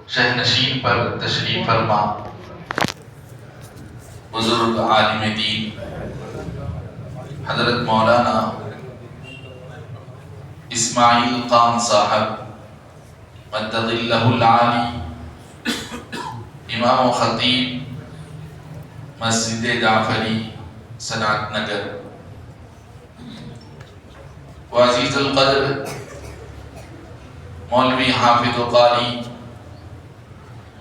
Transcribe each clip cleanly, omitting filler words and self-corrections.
شہنشین پر تشریف فرما بزرگ عالم دین حضرت مولانا اسماعیل خان صاحب مدد اللہ العالی، امام و خطیب مسجد جعفری صنعت نگر، وعزیز القدر مولوی حافظ و قاری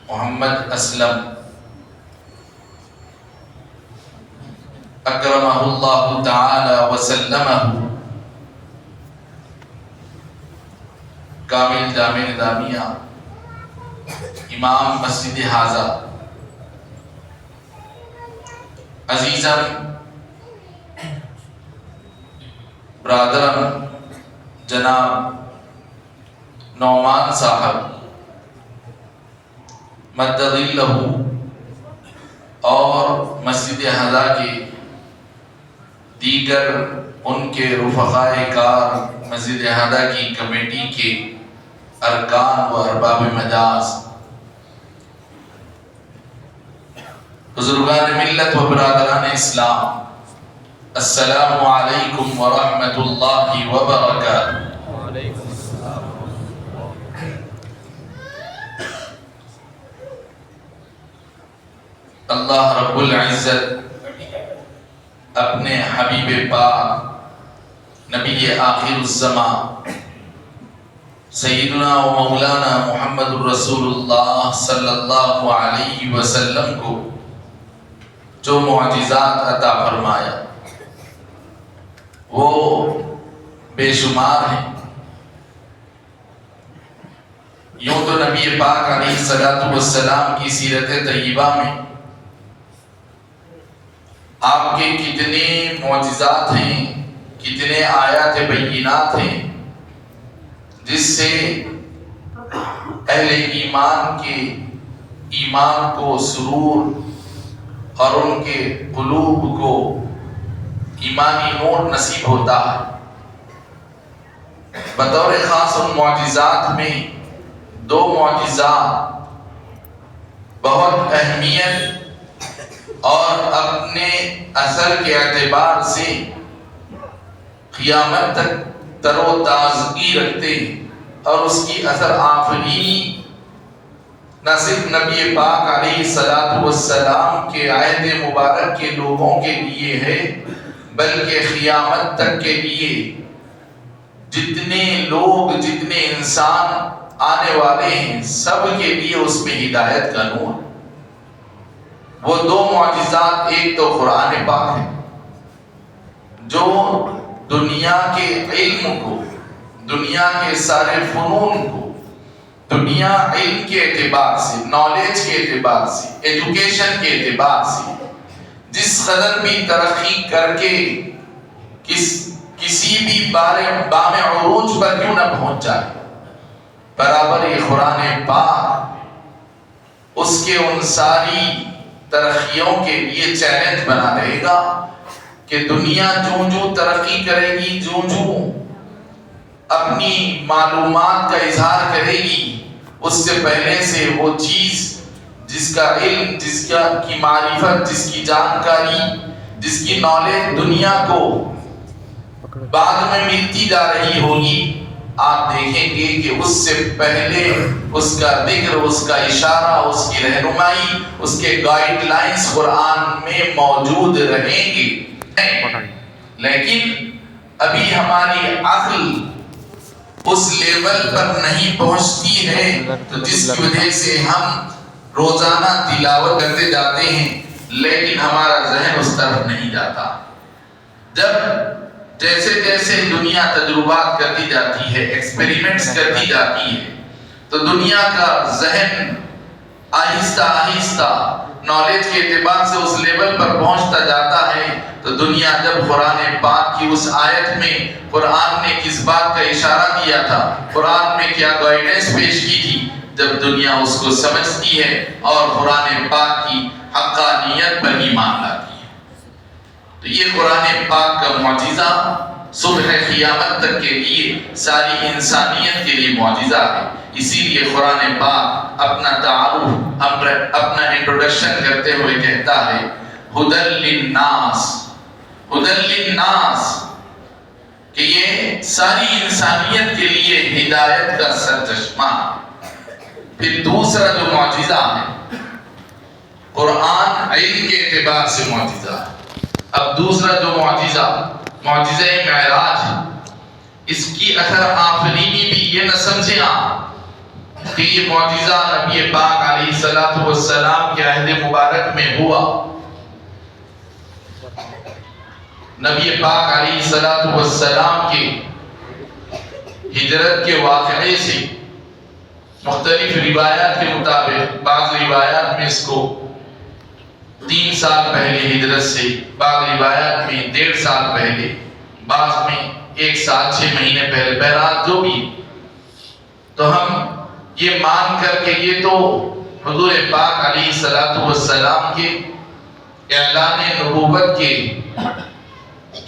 محمد اسلم اکرمہ اللہ تعالی وسلمہ، کامل جامع نظامیہ امام مسجد حاضہ، عزیزم برادرم جناب نعمان صاحب مدد اللہ، اور مسجد حاضہ کے دیگر ان کے رفقائے کار، مسجد حاضہ کی کمیٹی کے ارکان و ارباب مجاز، بزرگان ملت و برادران اسلام، السلام علیکم ورحمۃ اللہ وبرکاتہ۔ اللہ رب العزت اپنے حبیب پاک نبی آخر الزمان سیدنا و مولانا محمد الرسول اللہ صلی اللہ علیہ وسلم کو جو معجزات عطا فرمایا وہ بے شمار ہیں۔ یوں تو نبی پاک علیہ السلام کی سیرت طیبہ میں آپ کے کتنے معجزات ہیں، کتنے آیات بینات ہیں جس سے اہل ایمان کے ایمان کو سرور اور ان کے قلوب کو ایمانی نور نصیب ہوتا ہے۔ بطور خاص ان معجزات میں دو معجزات بہت اہمیت اور اپنے اثر کے اعتبار سے قیامت تک تر و تازگی رکھتے ہیں، اور اس کی اثر آفرینی نہ صرف نبی پاک علیہ السلام کے عہد مبارک کے لوگوں کے لیے ہے بلکہ قیامت تک کے لیے جتنے لوگ، جتنے انسان آنے والے ہیں سب کے لیے اس میں ہدایت کا نور ہے۔ وہ دو معجزات، ایک تو قرآن پاک ہے جو دنیا کے علم کو، دنیا کے سارے فنون کو، دنیا علم کے اعتبار سے، نالج کے اعتبار سے، ایجوکیشن کے اعتبار سے جس قدر بھی ترقی کر کے کسی بھی بام عروج پر کیوں نہ پہنچ جائے، برابر یہ قرآن پاک اس کے ان ساری ترقیوں کے لیے چیلنج بنا رہے گا کہ دنیا جوں جوں ترقی کرے گی، جوں جوں اپنی معلومات کا اظہار کرے گی، اس سے پہلے سے وہ چیز جس کا علم، جس کی معرفت، جس کی جانکاری، جس کی نالج دنیا کو بعد میں ملتی جا رہی ہوگی، آپ دیکھیں گے کہ اس سے پہلے اس کا ذکر، اس کا اشارہ، اس کی رہنمائی، اس کے گائیڈ لائنز قرآن میں موجود رہیں گے۔ لیکن ابھی ہماری عقل اس لیول پر نہیں پہنچتی ہے، تو جس کی وجہ سے ہم روزانہ تلاوت کرتے جاتے ہیں لیکن ہمارا ذہن اس طرف نہیں جاتا۔ جب جیسے جیسے دنیا تجربات کرتی جاتی ہے، ایکسپیریمنٹس کرتی جاتی ہے، تو دنیا کا ذہن آہستہ آہستہ نالج کے اعتبار سے اس لیول پر پہنچتا جاتا ہے، تو دنیا جب قرآن پاک کی اس آیت میں قرآن نے کس بات کا اشارہ کیا تھا، قرآن میں کیا گائیڈنس پیش کی تھی، جب دنیا اس کو سمجھتی ہے اور قرآن پاک کی حقانیت پر ایمان لاتی ہے۔ تو یہ قرآن پاک کا معجزہ صبح قیامت تک کے لیے، ساری انسانیت کے لیے معجزہ ہے۔ اسی لیے قرآن پاک اپنا تعارف، اپنا انٹروڈکشن کرتے ہوئے کہتا ہے ہدی للناس، ہدی للناس، کہ یہ ساری انسانیت کے لیے ہدایت کا سرچشمہ۔ پھر دوسرا جو معجزہ ہے، قرآن علم کے اعتبار سے معجزہ ہے۔ اب دوسرا جو معجزہ، معجزہ معراج، اس کی اثر آفرینی بھی یہ نہ سمجھیں آپ کہ یہ معجزہ نبی پاک علیہ السلام کے عہد مبارک میں ہوا۔ نبی پاک علیہ السلام کے ہجرت کے واقعے سے مختلف روایات کے مطابق، بعض روایات میں اس کو 3 سال پہلے ہجرت سے، بعض روایات میں 1.5 سال پہلے، بعض میں 1 سال 6 مہینے پہلے، بہرحال جو بھی، تو ہم یہ مان کر کے یہ تو حضور پاک علیہ السلام کے اعلان نبوت کے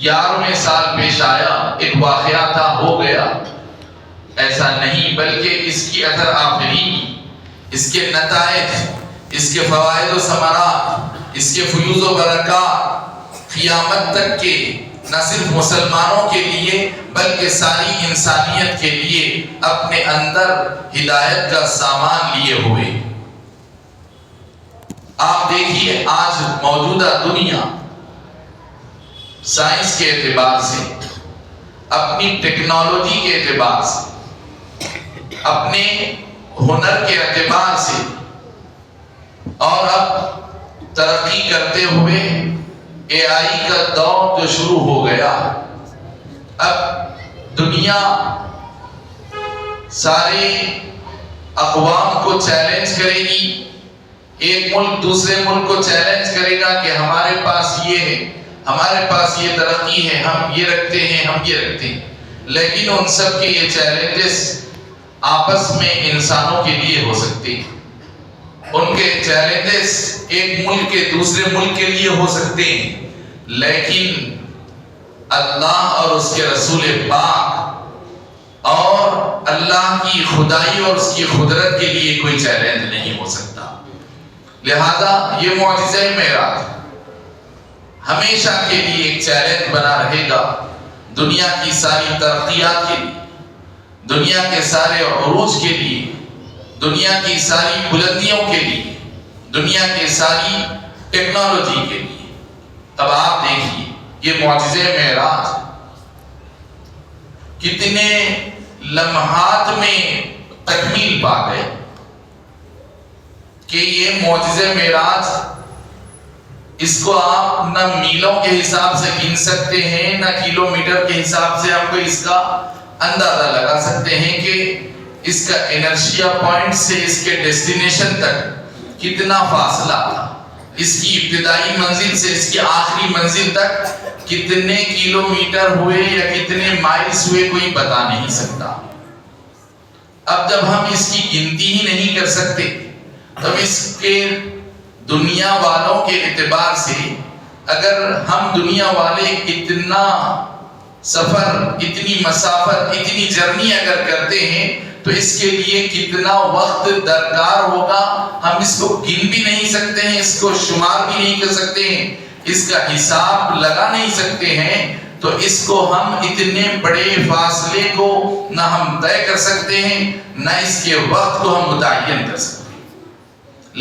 11ویں سال پیش آیا، ایک واقعہ تھا، ہو گیا، ایسا نہیں، بلکہ اس کی اثر آفرینی، اس کے نتائج، اس کے فوائد و ثمرات، اس کے فیوز و برکات قیامت تک کے نہ صرف مسلمانوں کے لیے بلکہ ساری انسانیت کے لیے اپنے اندر ہدایت کا سامان لیے ہوئے۔ آپ دیکھیے آج موجودہ دنیا سائنس کے اعتبار سے، اپنی ٹیکنالوجی کے اعتبار سے، اپنے ہنر کے اعتبار سے، اور اب ترقی کرتے ہوئے اے آئی کا دور جو شروع ہو گیا، اب دنیا سارے اقوام کو چیلنج کرے گی، ایک ملک دوسرے ملک کو چیلنج کرے گا کہ ہمارے پاس یہ ہے، ہمارے پاس یہ ترقی ہے، ہم یہ رکھتے ہیں، ہم یہ رکھتے ہیں، لیکن ان سب کے یہ چیلنجز آپس میں انسانوں کے لیے ہو سکتے ہیں، ان کے چیلنجز ایک ملک کے دوسرے ملک کے لیے ہو سکتے ہیں، لیکن اللہ اور اس کے رسول پاک اور اللہ کی خدائی اور اس کی قدرت کے لیے کوئی چیلنج نہیں ہو سکتا۔ لہذا یہ معجزہ معراج ہمیشہ کے لیے ایک چیلنج بنا رہے گا، دنیا کی ساری ترقیات کے لیے، دنیا کے سارے عروج کے لیے، دنیا کی ساری بلندیوں کے لیے، دنیا کی ساری ٹیکنالوجی کے لیے۔ اب آپ دیکھیے یہ معجزہ معراج کتنے لمحات میں تکمیل پا گئے کہ یہ معجزہ معراج، اس کو آپ نہ میلوں کے حساب سے گن سکتے ہیں، نہ کلومیٹر کے حساب سے آپ کو اس کا اندازہ لگا سکتے ہیں کہ اس کا انرشیا پوائنٹ سے اس کے ڈیسٹینیشن تک کتنا فاصلہ تھا، اس کی ابتدائی منزل سے اس کی آخری منزل تک کتنے کلومیٹر ہوئے یا کتنے مائلز ہوئے، کوئی بتا نہیں سکتا۔ اب جب ہم اس کی گنتی ہی نہیں کر سکتے، تب اس کے دنیا والوں کے اعتبار سے اگر ہم دنیا والے اتنا سفر، اتنی مسافت، اتنی جرنی اگر کرتے ہیں تو اس کے لیے کتنا وقت درکار ہوگا، ہم اس کو گن بھی نہیں سکتے ہیں، اس کو شمار بھی نہیں کر سکتے ہیں، اس کا حساب لگا نہیں سکتے ہیں، تو اس کو ہم اتنے بڑے فاصلے کو نہ ہم طے کر سکتے ہیں، نہ اس کے وقت کو ہم متعین کر سکتے ہیں۔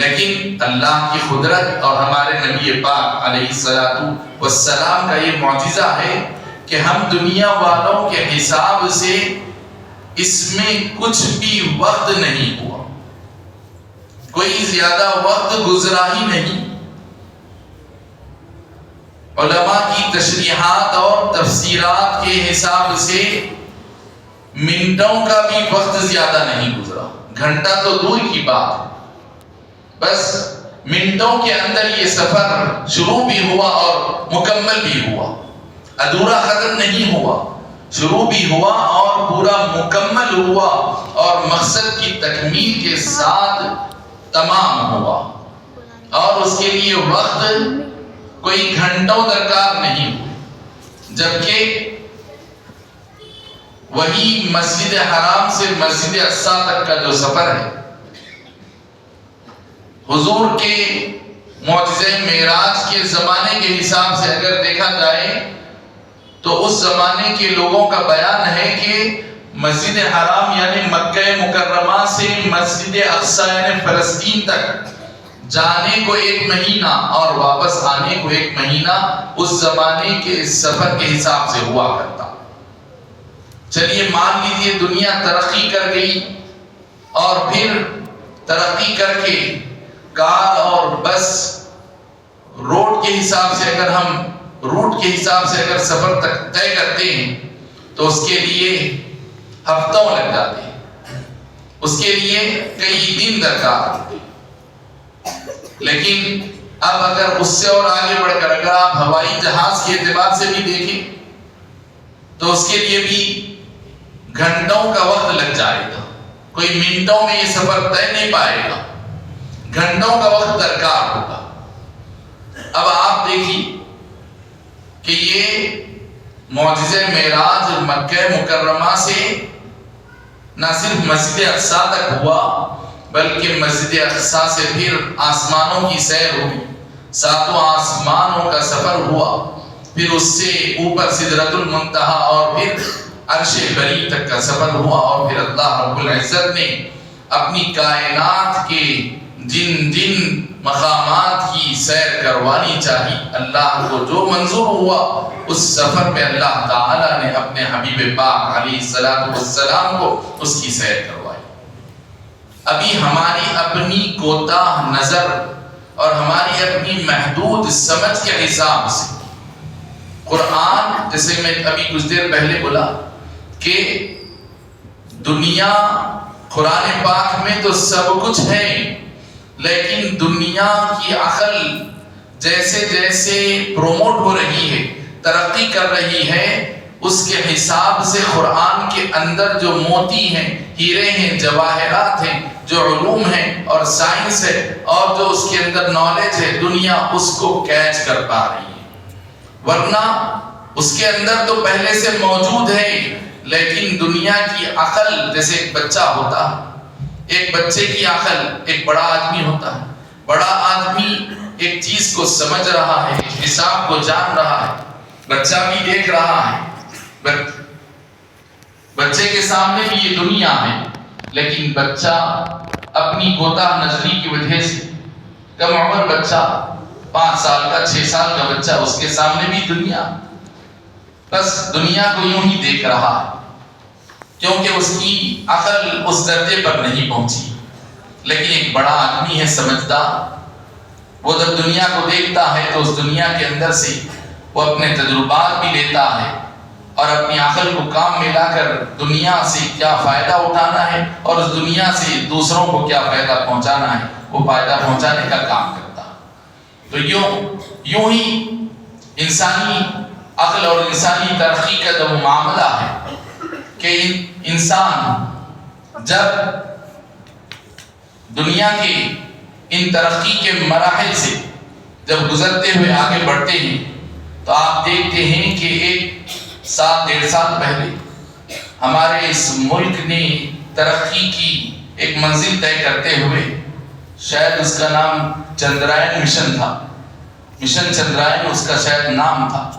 لیکن اللہ کی قدرت اور ہمارے نبی پاک علیہ السلام کا یہ معجزہ ہے کہ ہم دنیا والوں کے حساب سے اس میں کچھ بھی وقت نہیں ہوا، کوئی زیادہ وقت گزرا ہی نہیں۔ علماء کی تشریحات اور تفسیرات کے حساب سے منٹوں کا بھی وقت زیادہ نہیں گزرا، گھنٹہ تو دور کی بات ہے، بس منٹوں کے اندر یہ سفر شروع بھی ہوا اور مکمل بھی ہوا، ادھورا ختم نہیں ہوا، شروع بھی ہوا اور پورا مکمل ہوا اور مقصد کی تکمیل کے ساتھ تمام ہوا، اور اس کے لیے وقت کوئی گھنٹوں درکار نہیں ہوئے، جبکہ وہی مسجد حرام سے مسجد اقصی تک کا جو سفر ہے، حضور کے معجزہ معراج کے زمانے کے حساب سے اگر دیکھا جائے تو اس زمانے کے لوگوں کا بیان ہے کہ مسجد حرام یعنی مکہ مکرمہ سے مسجد اقصی یعنی فلسطین تک جانے کو 1 مہینہ اور واپس آنے کو 1 مہینہ اس زمانے کے سفر کے حساب سے ہوا کرتا۔ چلیے مان لیجیے دنیا ترقی کر گئی اور پھر ترقی کر کے کار اور بس روڈ کے حساب سے اگر ہم روٹ کے حساب سے اگر سفر تک طے کرتے ہیں تو اس کے لیے ہفتوں لگ جاتے ہیں، اس کے لیے کئی دن درکار ہوتے ہیں۔ لیکن اب اگر اس سے اور آگے بڑھ کر اگر آپ ہوائی جہاز کے اعتبار سے بھی دیکھیں تو اس کے لیے بھی گھنٹوں کا وقت لگ جائے گا، کوئی منٹوں میں یہ سفر طے نہیں پائے گا، گھنٹوں کا وقت درکار ہوگا۔ اب آپ دیکھیے کہ یہ معجزہ معراج مکہ مکرمہ سے نہ صرف مسجد اقصی تک ہوا بلکہ مسجد اقصی سے پھر آسمانوں کی سیر ہوئی، 7 آسمانوں کا سفر ہوا، پھر اس سے اوپر سدرۃ المنتہا اور پھر عرش بری تک کا سفر ہوا، اور پھر اللہ رب العزت نے اپنی کائنات کے جن جن مقامات کی سیر کروانی چاہی، اللہ کو جو منظور ہوا اس سفر پہ اللہ تعالیٰ نے اپنے حبیب پاک علیہ السلام کو اس کی سیر کروائی۔ ابھی ہماری اپنی کوتاہ نظر اور ہماری اپنی محدود سمجھ کے حساب سے قرآن، جیسے میں ابھی کچھ دیر پہلے بولا کہ دنیا قرآن پاک میں تو سب کچھ ہے، لیکن دنیا کی عقل جیسے جیسے پروموٹ ہو رہی ہے، ترقی کر رہی ہے، اس کے حساب سے قرآن کے اندر جو موتی ہیں، ہیرے ہیں، جواہرات ہیں، جو علوم ہیں اور سائنس ہے اور جو اس کے اندر نالج ہے، دنیا اس کو کیچ کر پا رہی ہے، ورنہ اس کے اندر تو پہلے سے موجود ہے، لیکن دنیا کی عقل، جیسے ایک بچہ ہوتا ہے، ایک بچے کی عقل ایک بڑا آدمی ہوتا ہے، بڑا آدمی ایک چیز کو سمجھ رہا ہے، حساب کو جان رہا ہے، بچہ بھی دیکھ رہا ہے، بچے کے سامنے بھی یہ دنیا ہے، لیکن بچہ اپنی کوتاہ نظری کی وجہ سے، کم عمر بچہ 5 سال کا 6 سال کا بچہ، اس کے سامنے بھی دنیا، بس دنیا کو یوں ہی دیکھ رہا ہے کیونکہ اس کی عقل اس درجے پر نہیں پہنچی۔ لیکن ایک بڑا آدمی ہے سمجھدار، وہ جب دنیا کو دیکھتا ہے تو اس دنیا کے اندر سے وہ اپنے تجربات بھی لیتا ہے اور اپنی عقل کو کام میں لا کر دنیا سے کیا فائدہ اٹھانا ہے اور اس دنیا سے دوسروں کو کیا فائدہ پہنچانا ہے وہ فائدہ پہنچانے کا کام کرتا ہے۔ تو یوں ہی انسانی عقل اور انسانی ترقی کا جو معاملہ ہے کہ انسان جب دنیا کے ان ترقی کے مراحل سے جب گزرتے ہوئے آگے بڑھتے ہیں تو آپ دیکھتے ہیں کہ 1 سال 1.5 سال پہلے ہمارے اس ملک نے ترقی کی ایک منزل طے کرتے ہوئے، شاید اس کا نام چندرائن مشن تھا، مشن چندرائن اس کا شاید نام تھا،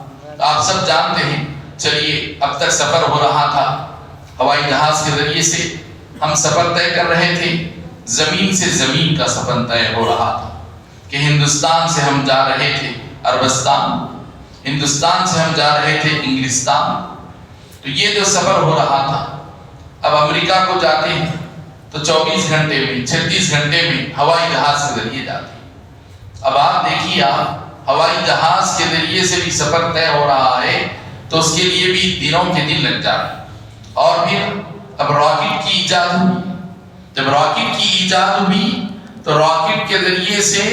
آپ سب جانتے ہیں۔ چلیے اب تک سفر ہو رہا تھا ہوائی جہاز کے ذریعے سے، ہم سفر طے کر رہے تھے، زمین سے زمین کا سفر طے ہو رہا تھا کہ ہندوستان سے ہم جا رہے تھے عربستان، ہندوستان سے ہم جا رہے تھے انگلستان، تو یہ جو سفر ہو رہا تھا۔ اب امریکہ کو جاتے ہیں تو 24 گھنٹے میں 36 گھنٹے میں ہوائی جہاز کے ذریعے جاتے ہیں۔ اب آپ دیکھیے، آپ ہوائی جہاز کے ذریعے سے بھی سفر طے ہو رہا ہے تو اس کے لیے بھی دنوں کے دن لگ جاتے ہیں۔ اور پھر اب راکٹ کی ایجاد ہوئی، جب راکٹ کی ایجاد ہوئی تو راکٹ کے ذریعے سے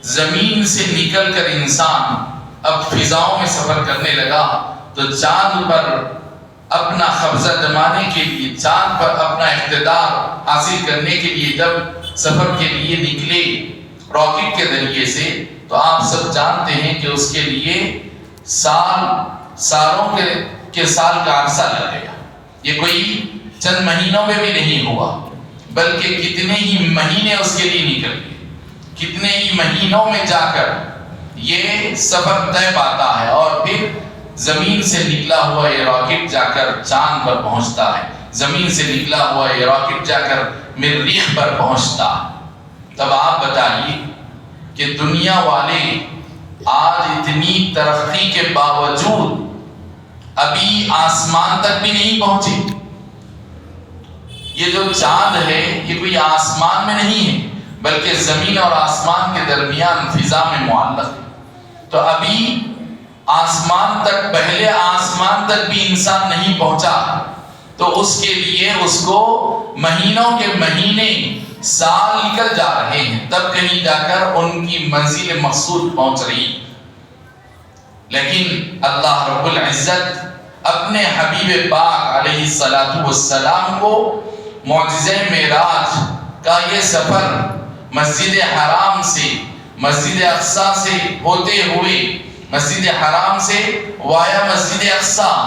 زمین سے نکل کر انسان اب فضاؤں میں سفر کرنے لگا، تو چاند پر اپنا قبضہ جمانے کے لیے، چاند پر اپنا اقتدار حاصل کرنے کے لیے جب سفر کے لیے نکلے راکٹ کے ذریعے سے، تو آپ سب جانتے ہیں کہ اس کے لیے سالوں کے سال کا عرصہ لگ گیا۔ یہ کوئی چند مہینوں میں بھی نہیں ہوا، بلکہ کتنے ہی مہینے اس کے لیے نکل گئے، کتنے ہی مہینوں میں جا کر یہ سفر طے پاتا ہے، اور پھر زمین سے نکلا ہوا یہ راکٹ جا کر چاند پر پہنچتا ہے، زمین سے نکلا ہوا یہ راکٹ جا کر مریخ پر پہنچتا ہے۔ تب آپ بتائیے کہ دنیا والے آج اتنی ترقی کے باوجود ابھی آسمان تک بھی نہیں پہنچے۔ یہ جو چاند ہے یہ کوئی آسمان میں نہیں ہے، بلکہ زمین اور آسمان کے درمیان فضا میں معلق ہے۔ تو ابھی آسمان تک، پہلے آسمان تک بھی انسان نہیں پہنچا، تو اس کے لیے اس کو مہینوں کے مہینے، سال نکل جا رہے ہیں، تب کہیں جا کر ان کی منزل مقصود پہنچ رہی۔ لیکن اللہ رب العزت اپنے حبیب پاک علیہ السلام کو معجزہ معراج کا یہ سفر مسجد حرام سے، مسجد اقصیٰ سے ہوتے ہوئے، مسجد حرام سے وایا مسجد اقصیٰ،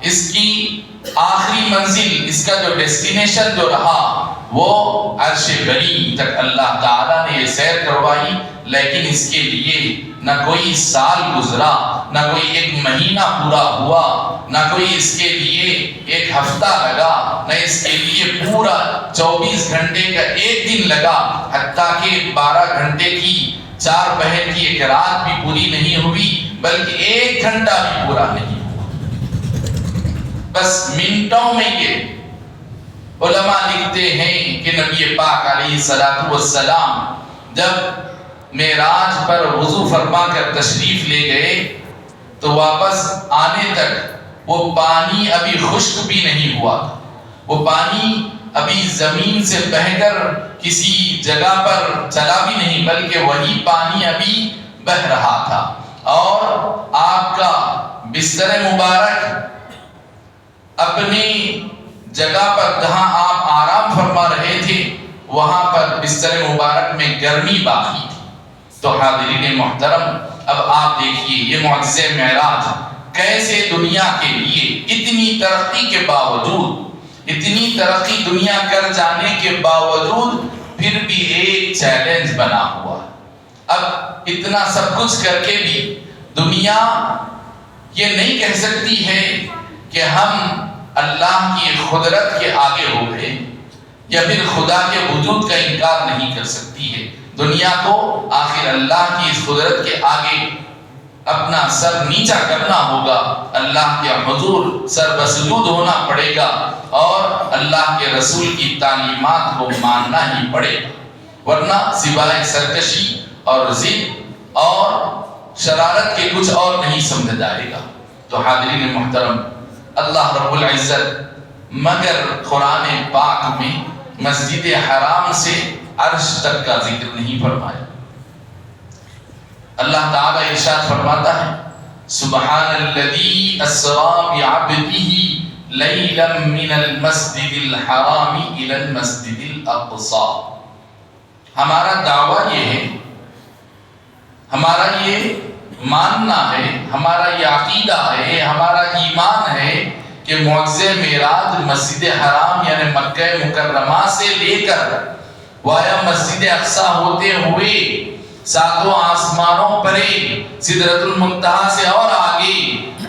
اس کی آخری منزل، اس کا جو ڈیسٹینیشن جو رہا وہ عرش بری تک اللہ تعالیٰ نے یہ سیر کروائی۔ لیکن اس کے لیے نہ کوئی سال گزرا، نہ کوئی ایک مہینہ پورا ہوا، نہ کوئی اس کے لیے ایک ہفتہ لگا، نہ اس کے لیے پورا 24 گھنٹے کا ایک دن لگا، حتیٰ کہ 12 گھنٹے کی 4 پہر کی ایک رات بھی پوری نہیں ہوئی، بلکہ 1 گھنٹہ بھی پورا نہیں ہوا۔ بس منٹوں میں یہ علماء لکھتے ہیں کہ نبی پاک علیہ السلام جب معراج پر وضو فرما کر تشریف لے گئے تو واپس آنے تک وہ پانی ابھی خشک بھی نہیں ہوا تھا، وہ پانی ابھی زمین سے بہہ کر کسی جگہ پر چلا بھی نہیں، بلکہ وہی پانی ابھی بہہ رہا تھا، اور آپ کا بستر مبارک اپنی جگہ پر جہاں آپ آرام فرما رہے تھے وہاں پر بستر مبارک میں گرمی باقی تھی۔ تو حاضرین محترم، اب آپ دیکھیے یہ معجزہ معراج کیسے دنیا کے لیے اتنی ترقی کے باوجود، اتنی ترقی دنیا کر جانے کے باوجود پھر بھی ایک چیلنج بنا ہوا۔ اب اتنا سب کچھ کر کے بھی دنیا یہ نہیں کہہ سکتی ہے کہ ہم اللہ کی قدرت کے آگے ہو گئے، یا پھر خدا کے وجود کا انکار نہیں کر سکتی ہے۔ دنیا کو آخر اللہ کی اس قدرت کے آگے اپنا سر نیچا کرنا ہوگا، اللہ کے حضور سر بسجود ہونا پڑے گا، اور اللہ کے رسول کی تعلیمات کو ماننا ہی پڑے گا، ورنہ سوائے سرکشی اور ضد اور شرارت کے کچھ اور نہیں سمجھا جائے گا۔ تو حاضرین محترم، اللہ رب العزت مگر قرآن پاک میں مسجد حرام سے عرش تک کا ذکر نہیں فرمایا۔ اللہ تعالیٰ ارشاد فرماتا ہے، سبحان الذی اسری بعبدہ لیلا من المسجد الحرام الی المسجد الاقصی۔ ہمارا دعویٰ یہ ہے، ہمارا یہ ماننا ہے، ہمارا یہ عقیدہ ہے، ہمارا ایمان ہے کہ معجزہ معراج مسجد حرام یعنی مکہ مکرمہ سے لے کر وایا مسجد اقصیٰ ہوتے ہوئے 7 آسمانوں پرے سدرۃ المنتہا سے اور آگے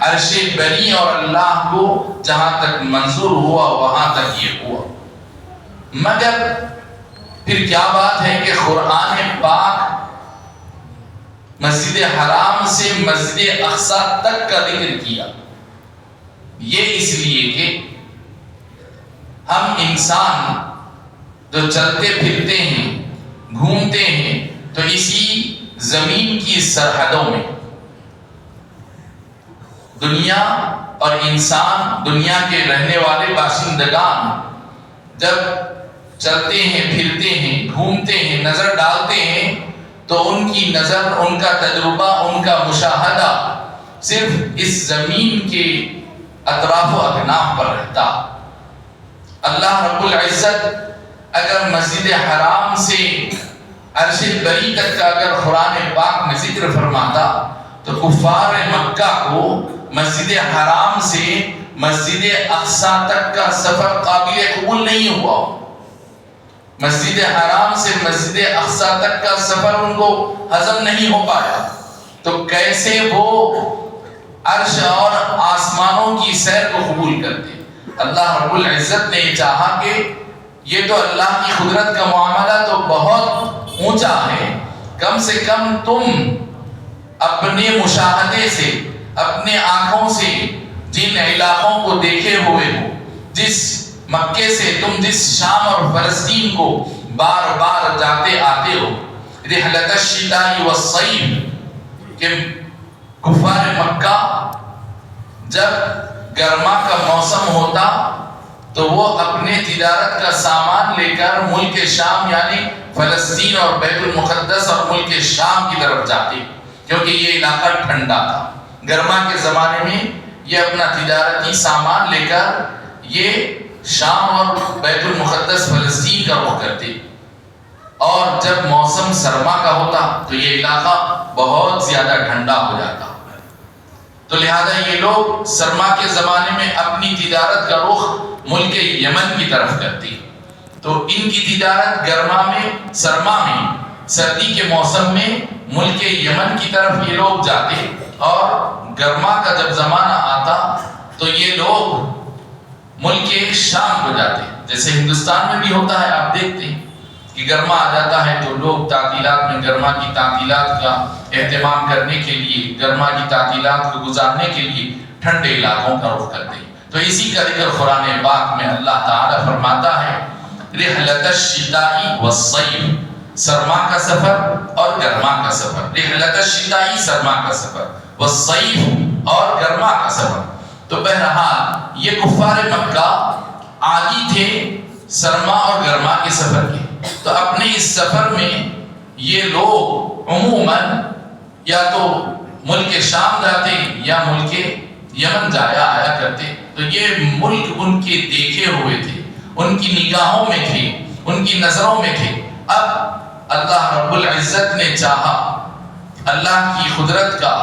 عرش بری اور اللہ کو جہاں تک منظور ہوا وہاں تک یہ ہوا۔ مگر پھر کیا بات ہے کہ قرآن پاک مسجد حرام سے مسجد اقصیٰ تک کا ذکر کیا؟ یہ اس لیے کہ ہم انسان جو چلتے پھرتے ہیں، گھومتے ہیں، تو اسی زمین کی سرحدوں میں دنیا اور انسان، دنیا کے رہنے والے باشندگان جب چلتے ہیں، پھرتے ہیں، گھومتے ہیں، نظر ڈالتے ہیں، تو ان کی نظر، ان کا تجربہ، ان کا مشاہدہ صرف اس زمین کے اطراف و اکناف پر رہتا۔ اللہ رب العزت اگر مسجد حرام سے عرش بری تک کا اگر قرآن پاک میں ذکر فرماتا تو کفار مکہ کو مسجد حرام سے مسجد اقصی تک کا سفر قابل قبول نہیں ہوا، مسجد حرام سے مسجد اقصی تک کا سفر ان کو ہضم نہیں ہو پایا، تو کیسے وہ عرش اور آسمانوں کی سیر کو قبول کرتے؟ اللہ رب العزت نے چاہا کہ یہ تو اللہ کی قدرت کا معاملہ تو بہت اونچا ہے، کم سے کم تم اپنے مشاہدے سے، اپنے آنکھوں سے جن علاقوں کو دیکھے ہوئے ہو، جس مکے سے تم جس شام اور فلسطین کو بار بار جاتے آتے ہو، رحلت الشتاء والصیف، کہ کفار مکہ جب گرما کا موسم ہوتا تو وہ اپنے تجارت کا سامان لے کر ملک شام یعنی فلسطین اور بیت المقدس اور ملک شام کی طرف جاتے، کیونکہ یہ علاقہ ٹھنڈا تھا۔ گرما کے زمانے میں یہ اپنا تجارتی سامان لے کر یہ شام اور بیت المقدس فلسطین کا رخ کرتے، اور جب موسم سرما کا ہوتا تو یہ علاقہ بہت زیادہ ٹھنڈا ہو جاتا، تو لہذا یہ لوگ سرما کے زمانے میں اپنی تجارت کا رخ ملک یمن کی طرف کرتے، تو ان کی تجارت گرما میں، سرما میں، سردی کے موسم میں ملک یمن کی طرف یہ لوگ جاتے، اور گرما کا جب زمانہ آتا تو یہ لوگ ملک شام کو جاتے۔ جیسے ہندوستان میں بھی ہوتا ہے، آپ دیکھتے ہیں کہ گرما آ جاتا ہے تو لوگ تعطیلات میں گرما کی تعطیلات کا اہتمام کرنے کے لیے، گرما کی تعطیلات کو گزارنے کے لیے ٹھنڈے علاقوں کا رخ کرتے ہیں۔ تو اسی کا ذکر قرآن پاک میں اللہ تعالیٰ فرماتا ہے رحلت الشتاء والصیف، سرما کا سفر اور گرما کا سفر، رحلت الشتاء سرما کا سفر، والصیف اور گرما کا سفر۔ تو بہرحال یہ کفار مکہ عادی تھے سرما اور گرما کے سفر کے، تو اپنے اس سفر میں یہ لوگ عموماً یا تو ملک شام جاتے یا ملک یمن جایا آیا کرتے، تو یہ ملک ان کے دیکھے ہوئے تھے، ان کی نگاہوں میں تھے، ان کی نظروں میں تھے۔ اب اللہ رب العزت نے چاہا، اللہ کی قدرت کا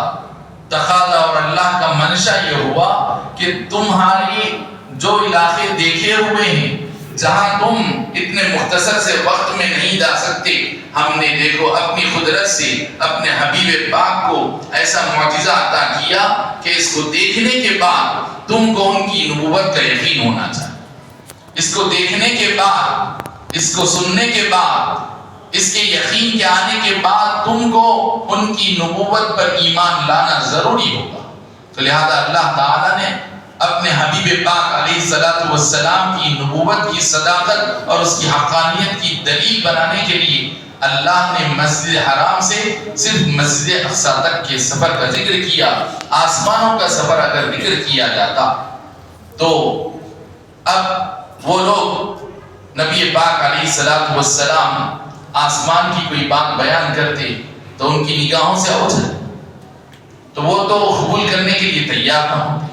تقاضا اور اللہ کا منشا یہ ہوا کہ تمہاری جو علاقے دیکھے ہوئے ہیں، جہاں تم اتنے مختصر سے وقت میں نہیں جا سکتے، ہم نے دیکھو اپنی قدرت سے اپنے حبیب پاک کو ایسا معجزہ عطا کیا کہ اس کو دیکھنے کے بعد تم کو ان کی نبوت کا یقین ہونا چاہیے، اس کو دیکھنے کے بعد، اس کو سننے کے بعد، اس کے یقین کے آنے کے بعد تم کو ان کی نبوت پر ایمان لانا ضروری ہوگا۔ تو لہذا اللہ تعالیٰ نے اپنے حبیب پاک علیہ الصلوۃ والسلام کی نبوت کی صداقت اور اس کی حقانیت کی دلیل بنانے کے لیے اللہ نے مسجد حرام سے صرف مسجد اقصی تک کے سفر کا ذکر کیا۔ آسمانوں کا سفر اگر ذکر کیا جاتا تو اب وہ لوگ نبی پاک علیہ الصلوۃ والسلام آسمان کی کوئی بات بیان کرتے تو ان کی نگاہوں سے اوجھل، تو وہ تو قبول کرنے کے لیے تیار نہ ہوتے،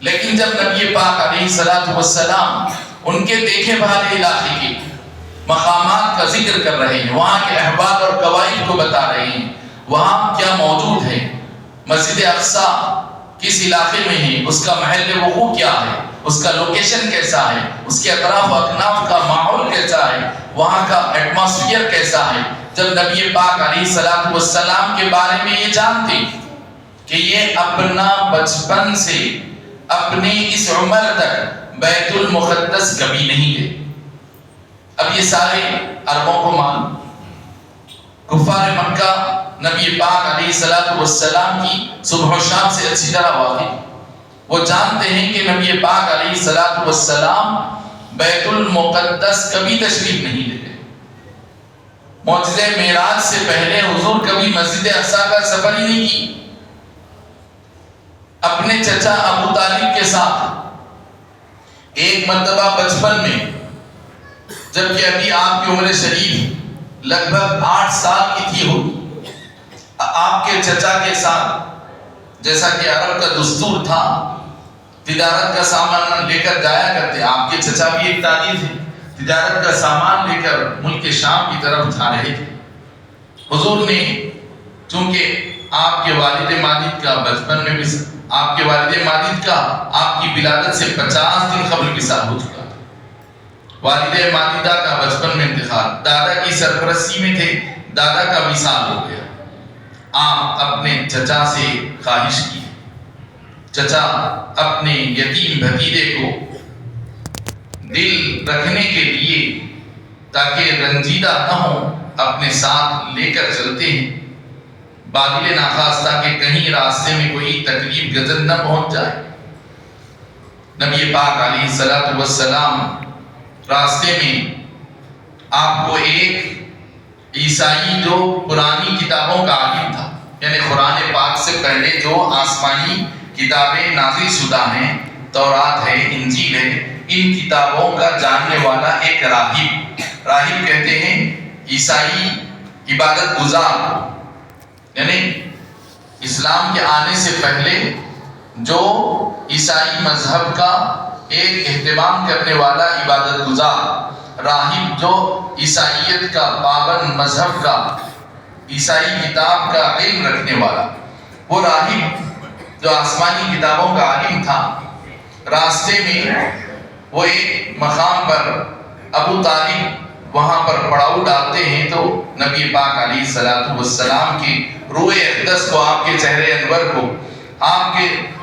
لیکن جب نبی پاک علیہ الصلوۃ والسلام ان کے دیکھے بھالے علاقے کے مقامات کا ذکر کر رہے ہیں، وہاں کے احوال اور قواعد کو بتا رہے ہیں، وہاں کیا موجود ہے، مسجد اقصی کس علاقے میں ہے، اس کا محل وقوع کیا ہے، اس کا لوکیشن کیسا ہے، اس کے اطراف و اکناف کا ماحول کیسا ہے، وہاں کا ایٹماسفیئر کیسا ہے، جب نبی پاک علیہ الصلوۃ والسلام کے بارے میں یہ جانتے کہ یہ اپنا بچپن سے اپنی اس عمر تک بیت المقدس کبھی نہیں گئے، اب یہ سارے عربوں کو معلوم، کفار مکہ نبی پاک علیہ الصلوۃ والسلام کی صبح و شام سے اچھی طرح واقف، وہ جانتے ہیں کہ نبی پاک علیہ الصلوۃ والسلام بیت المقدس کبھی تشریف نہیں لے گئے، معجزہ معراج سے پہلے حضور کبھی مسجد اقصی کا سفر ہی نہیں کی۔ اپنے چچا ابو طالب کے ساتھ ایک مرتبہ بچپن میں، جبکہ ابھی آپ کی عمر شریف لگ بھگ 8 سال کی تھی ہوگی، آپ کے چچا کے ساتھ، جیسا کہ عرب کا دستور تھا، تجارت کا سامان لے کر جایا کرتے، آپ کے چچا بھی ایک تاجر تھے، تجارت کا سامان لے کر ملک شام کی طرف جا رہے تھے۔ حضور نے چونکہ آپ کے والد ماجد کا بچپن میں بھی آپ کے والد ماجد کا آپ کی ولادت سے 50 دن قبل وصال ہو چکا. والد ماجدہ کا بچپن میں انتقال، دادا کی سرپرستی میں تھے، دادا کا وصال ہو گیا. آپ اپنے چچا سے خواہش کی، چچا اپنے یتیم بھتیجے کو دل رکھنے کے لیے تاکہ رنجیدہ نہ ہو اپنے ساتھ لے کر چلتے ہیں، بادل ناخواستہ کہ کہیں راستے میں کوئی تکلیف گزر نہ پہنچ جائے. نبی پاک علیہ الصلوۃ والسلام راستے میں آپ کو ایک عیسائی جو پرانی کتابوں کا عالم تھا، یعنی قرآن پاک سے پہلے جو آسمانی کتابیں نازل شدہ ہیں، تورات ہے، انجیل ہے، ان کتابوں کا جاننے والا ایک راہب کہتے ہیں عیسائی عبادت گزار، یعنی اسلام کے آنے سے پہلے جو عیسائی مذہب کا ایک اہتمام کرنے والا عبادت گزار راہب، جو عیسائیت کا پابند مذہب کا عیسائی کتاب کا علم رکھنے والا، وہ راہب جو آسمانی کتابوں کا عالم تھا، راستے میں وہ ایک مقام پر ابو طالب وہاں پر پڑاؤ ڈالتے ہیں تو نبی پاک علیہ الصلوۃ والسلام کی روح اقدس کو، آپ کے چہرے انور کو، آپ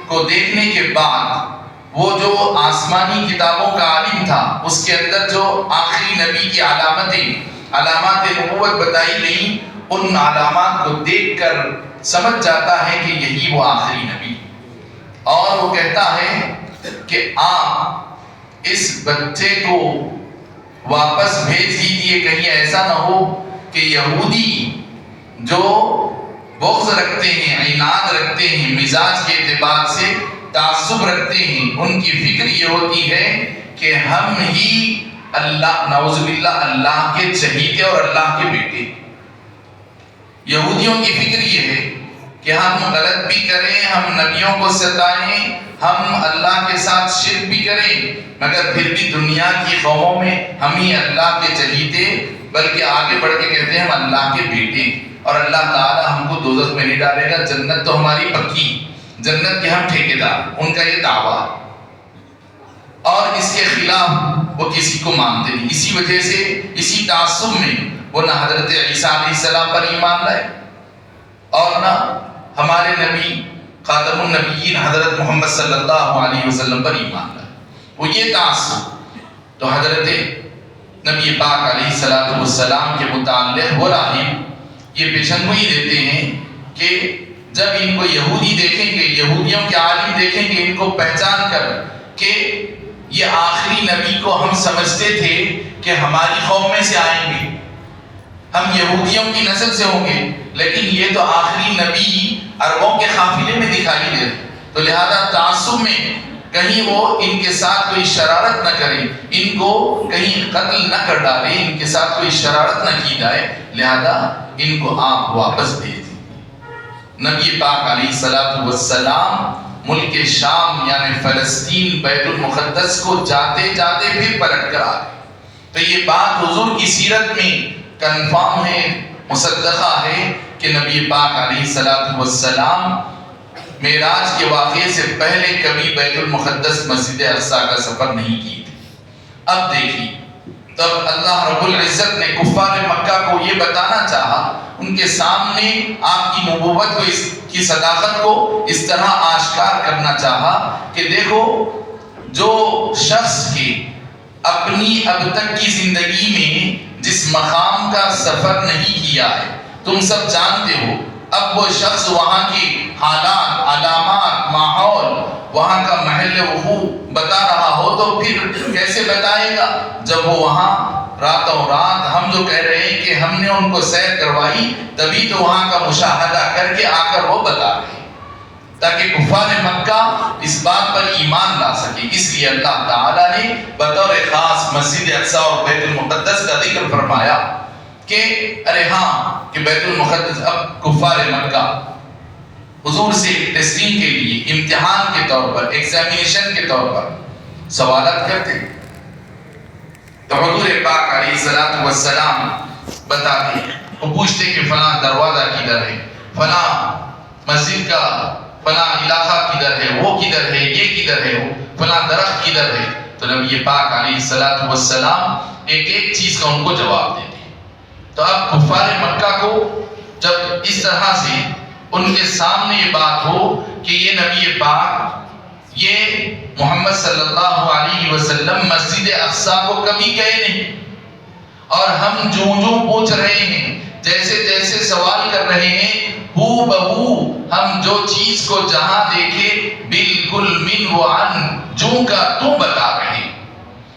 کو دیکھنے کے بعد وہ جو آسمانی کتابوں کا عالم تھا، اس کے اندر جو آخری نبی کی علامات نبوت بتائی گئیں، ان علامات کو دیکھ کر سمجھ جاتا ہے کہ یہی وہ آخری نبی، اور وہ کہتا ہے کہ آپ اس بچے کو واپس بھیج دیجیے، کہیں ایسا نہ ہو کہ یہودی جو بغض رکھتے ہیں، عناد رکھتے ہیں، مزاج کے اعتبار سے تعصب رکھتے ہیں، ان کی فکر یہ ہوتی ہے کہ ہم ہی اللہ، نعوذ باللہ، اللہ کے چہیتے اور اللہ کے بیٹے. یہودیوں کی فکر یہ ہے کہ ہم غلط بھی کریں، ہم نبیوں کو ستائیں، ہم اللہ کے ساتھ شرک بھی کریں، مگر پھر بھی دنیا کی قوموں میں ہم ہی اللہ کے چہیتے، بلکہ آگے بڑھ کے کہتے ہیں ہم اللہ کے بیٹے، اور اللہ تعالیٰ ہم کو دوزخ میں نہیں ڈالے گا، جنت تو ہماری پکی، جنت کے ہم ٹھیکیدار. ان کا یہ دعویٰ، اور اس کے خلاف وہ کسی کو مانتے نہیں. اسی وجہ سے اسی تعصب میں وہ نہ حضرت عیسیٰ علیہ السلام پر ایمان لائے اور نہ ہمارے نبی خاتم النبیین حضرت محمد صلی اللہ علیہ وسلم پر ایمان لائے. وہ یہ تعصب تو حضرت نبی پاک علیہ السلام کے متعلق وہ راہب یہ پیشن گوئی دیتے ہیں کہ جب ان کو یہودی دیکھیں گے، یہودیوں کے عالم دیکھیں گے، ان کو پہچان کر کہ یہ آخری نبی کو ہم سمجھتے تھے کہ ہماری قوم میں سے آئیں گے، ہم یہودیوں کی نسل سے ہوں گے، لیکن یہ تو آخری نبی عربوں کے قافلے میں دکھائی دے، تو لہذا تعصب میں کہیں وہ ان کے ساتھ کوئی شرارت نہ کریں، ان کو کہیں قتل نہ کر ڈالیں، ان کے ساتھ کوئی شرارت نہ کی جائے، لہذا ان کو آپ واپس بھیج دیں. نبی پاک علیہ الصلوۃ والسلام ملک شام یعنی فلسطین بیت المقدس کو جاتے جاتے پھر پلٹ کر آ گئے. تو یہ بات حضور کی سیرت میں کنفرم ہے، مصدقہ ہے کہ نبی پاک علیہ الصلوۃ والسلام معراج کے واقعے سے پہلے کبھی بیت المقدس مسجد اقصیٰ کا سفر نہیں کی تھی. اب دیکھیے، تب اللہ رب العزت نے کفار مکہ کو یہ بتانا چاہا، ان کے سامنے آپ کی نبوت کو کی صداقت کو اس طرح آشکار کرنا چاہا کہ دیکھو، جو شخص کی اپنی اب تک کی زندگی میں جس مقام کا سفر نہیں کیا ہے، تم سب جانتے ہو، اب وہ شخص وہاں کی حالات، علامات، ماحول، وہاں کا محل وقوع بتا رہا ہو تو پھر کیسے بتائے گا جب وہ وہاں راتوں رات ہم جو کہہ رہے ہیں کہ ہم نے ان کو سیر کروائی، تبھی تو وہاں کا مشاہدہ کر کے آ کر وہ بتا رہے ہیں تاکہ کفار مکہ اس بات پر ایمان لا سکے. اس لیے اللہ تعالیٰ نے بطور خاص مسجد اقصیٰ اور بیت المقدس کا ذکر فرمایا کہ ارے ہاں کہ بیت المقدس اب کفار مکہ حضور سے ٹیسٹنگ کے لیے، امتحان کے طور پر، ایگزامینیشن کے طور پر سوالات کرتے، تو حضور پاک علیہ الصلوۃ والسلام بتاتے، وہ پوچھتے کہ فلاں دروازہ کدھر ہے، فلاں مسجد کا فلاں علاقہ کدھر ہے، وہ کدھر ہے، یہ کدھر ہے، فلاں درخت کدھر ہے، تو نبی پاک علیہ السلام ایک ایک چیز کا ان کو جواب دیتے ہیں۔ تو اب کفار مکہ کو جب اس طرح سے ان کے سامنے یہ بات ہو کہ یہ نبی پاک، یہ محمد صلی اللہ علیہ وسلم مسجد اقصیٰ کو کبھی گئے نہیں، اور ہم جو پوچھ رہے ہیں، جیسے جیسے سوال کر رہے ہیں، ہو بہو ہم جو چیز کو جہاں دیکھے بالکل من و عن جو کا تو بتا رہے ہیں،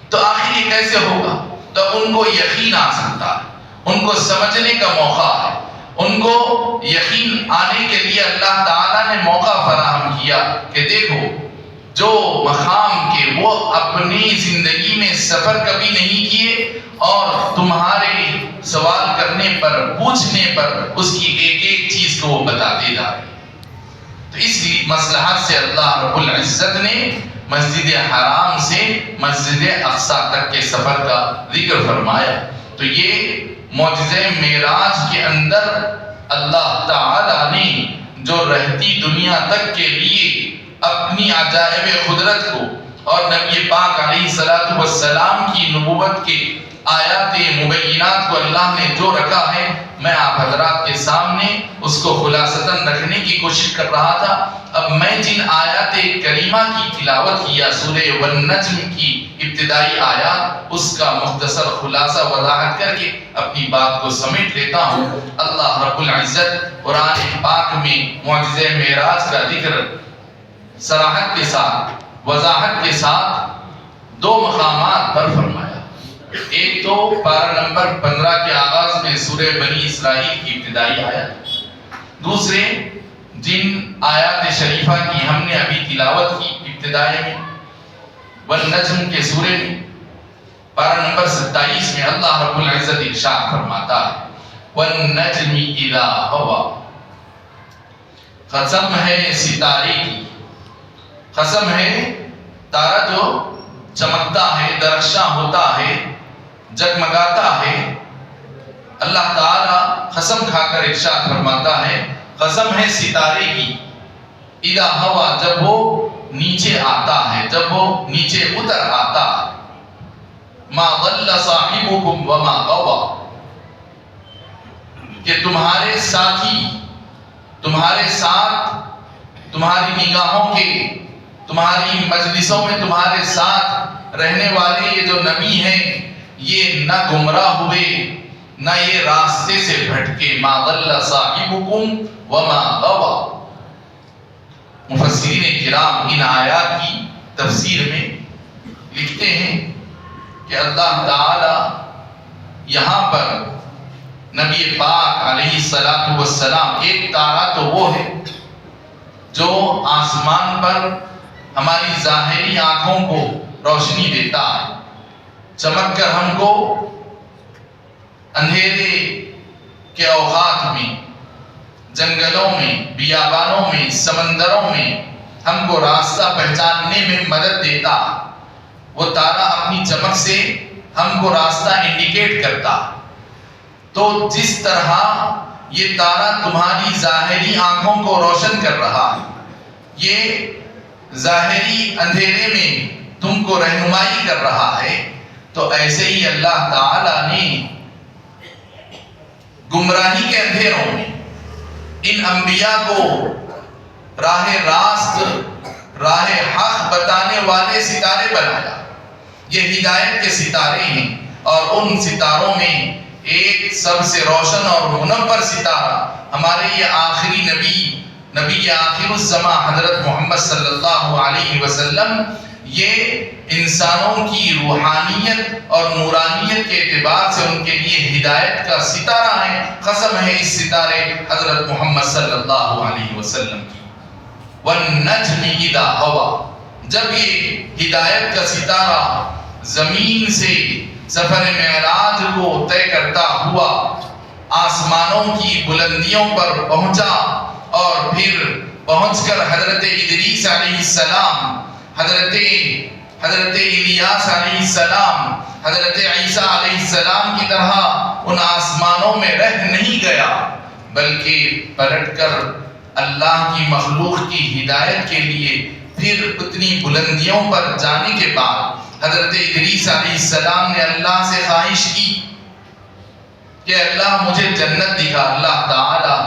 تو آخر یہ کیسے ہوگا؟ تو ان کو یقین آ سکتا ہے، ان کو سمجھنے کا موقع ہے، ان کو یقین آنے کے لیے اللہ تعالیٰ نے موقع فراہم کیا کہ دیکھو جو مقام کے وہ اپنی زندگی میں سفر کبھی نہیں کیے، اور تمہارے سوال کرنے پر، پوچھنے پر اس کی ایک ایک چیز کو وہ بتاتے جا رہے ہیں۔ تو اس مصلحت سے اللہ رب العزت نے مسجد حرام سے مسجد اقصیٰ تک کے سفر کا ذکر فرمایا۔ تو یہ معجزہ معراج کے اندر اللہ تعالی نے جو رہتی دنیا تک کے لیے اپنی عجائب قدرت کو اور نبی پاک علیہ السلام کی نبوت کے آیات مبینات کو اللہ نے جو رکھا ہے، میں آپ حضرات کے سامنے اس کو خلاصتاً رکھنے کی کوشش کر رہا تھا۔ اب میں جن آیات کریمہ کی تلاوت کیا، سورہ والنجم کی ابتدائی آیات، اس کا مختصر خلاصہ وضاحت کر کے اپنی بات کو سمیٹ لیتا ہوں۔ اللہ رب العزت قرآن پاک میں معجزہ معراج کا ذکر صراحت کے ساتھ، وضاحت کے ساتھ دو مقامات پر فرمایا۔ ایک تو پارہ نمبر 15 کے آغاز میں سورہ بنی اسرائیل کی ابتدائی آیت، دوسرے جن آیات شریفہ کی ہم نے ابھی تلاوت کی ابتدائی میں والنجم کے سورے میں پارہ نمبر 27 میں اللہ رب العزت ارشاد فرماتا ہے والنجم اذا ہوا، قسم ہے ستارے کی، قسم ہے تارا جو چمکتا ہے، درخشاں ہوتا ہے، جگمگاتا ہے، اللہ تعالی قسم کھا کر ارشاد فرماتا ہے قسم ہے ستارے کی، اذا ہوا جب وہ نیچے آتا ہے، جب وہ نیچے اتر آتا ہے، ما ضل صاحبکم وما غوا، کہ تمہارے ساتھی، تمہارے ساتھ، تمہاری نگاہوں کے، تمہاری مجلسوں میں تمہارے ساتھ رہنے والے یہ جو نبی ہیں، یہ نہ گمراہ ہوئے نہ یہ راستے سے بھٹکے، ما ضل صاحبکم وما غوا۔ مفسرین کرام ان آیات کی تفسیر میں لکھتے ہیں کہ اللہ تعالی یہاں پر نبی پاک علیہ السلام، ایک تارا تو وہ ہے جو آسمان پر ہماری ظاہری آنکھوں کو روشنی دیتا ہے، چمک کر ہم کو اندھیرے کے اوقات میں، جنگلوں میں، بیابانوں میں، سمندروں میں ہم کو راستہ پہچاننے میں مدد دیتا ہے۔ وہ تارا اپنی چمک سے ہم کو راستہ انڈیکیٹ کرتا ہے۔ تو جس طرح یہ تارا تمہاری ظاہری آنکھوں کو روشن کر رہا ہے، یہ ظاہری اندھیرے میں تم کو رہنمائی کر رہا ہے، تو ایسے ہی اللہ تعالی نے گمراہی کے اندھیروں میں ان انبیاء کو راہ راست، راہ حق بتانے والے ستارے بنایا۔ یہ ہدایت کے ستارے ہیں، اور ان ستاروں میں ایک سب سے روشن اور منور ستارہ ہمارے یہ آخری نبی آخر الزماں حضرت محمد صلی اللہ علیہ وسلم، یہ انسانوں کی روحانیت اور نورانیت کے اعتبار سے ان کے لیے ہدایت کا ستارہ ہے۔ قسم ہے اس ستارے حضرت محمد صلی اللہ علیہ وسلم کی۔ والنجم اذا ہوا، جب یہ ہدایت کا ستارہ زمین سے سفر معراج کو طے کرتا ہوا آسمانوں کی بلندیوں پر پہنچا، اور پھر پہنچ کر حضرت ادریس علیہ السلام، حضرت الیاس علیہ السلام، حضرت عیسیٰ علیہ السلام کی طرح ان آسمانوں میں رہ نہیں گیا، بلکہ پلٹ کر اللہ کی مخلوق کی ہدایت کے لیے پھر اتنی بلندیوں پر جانے کے بعد حضرت ادریس علیہ السلام نے اللہ سے خواہش کی کہ اللہ مجھے جنت دکھا. اللہ تعالیٰ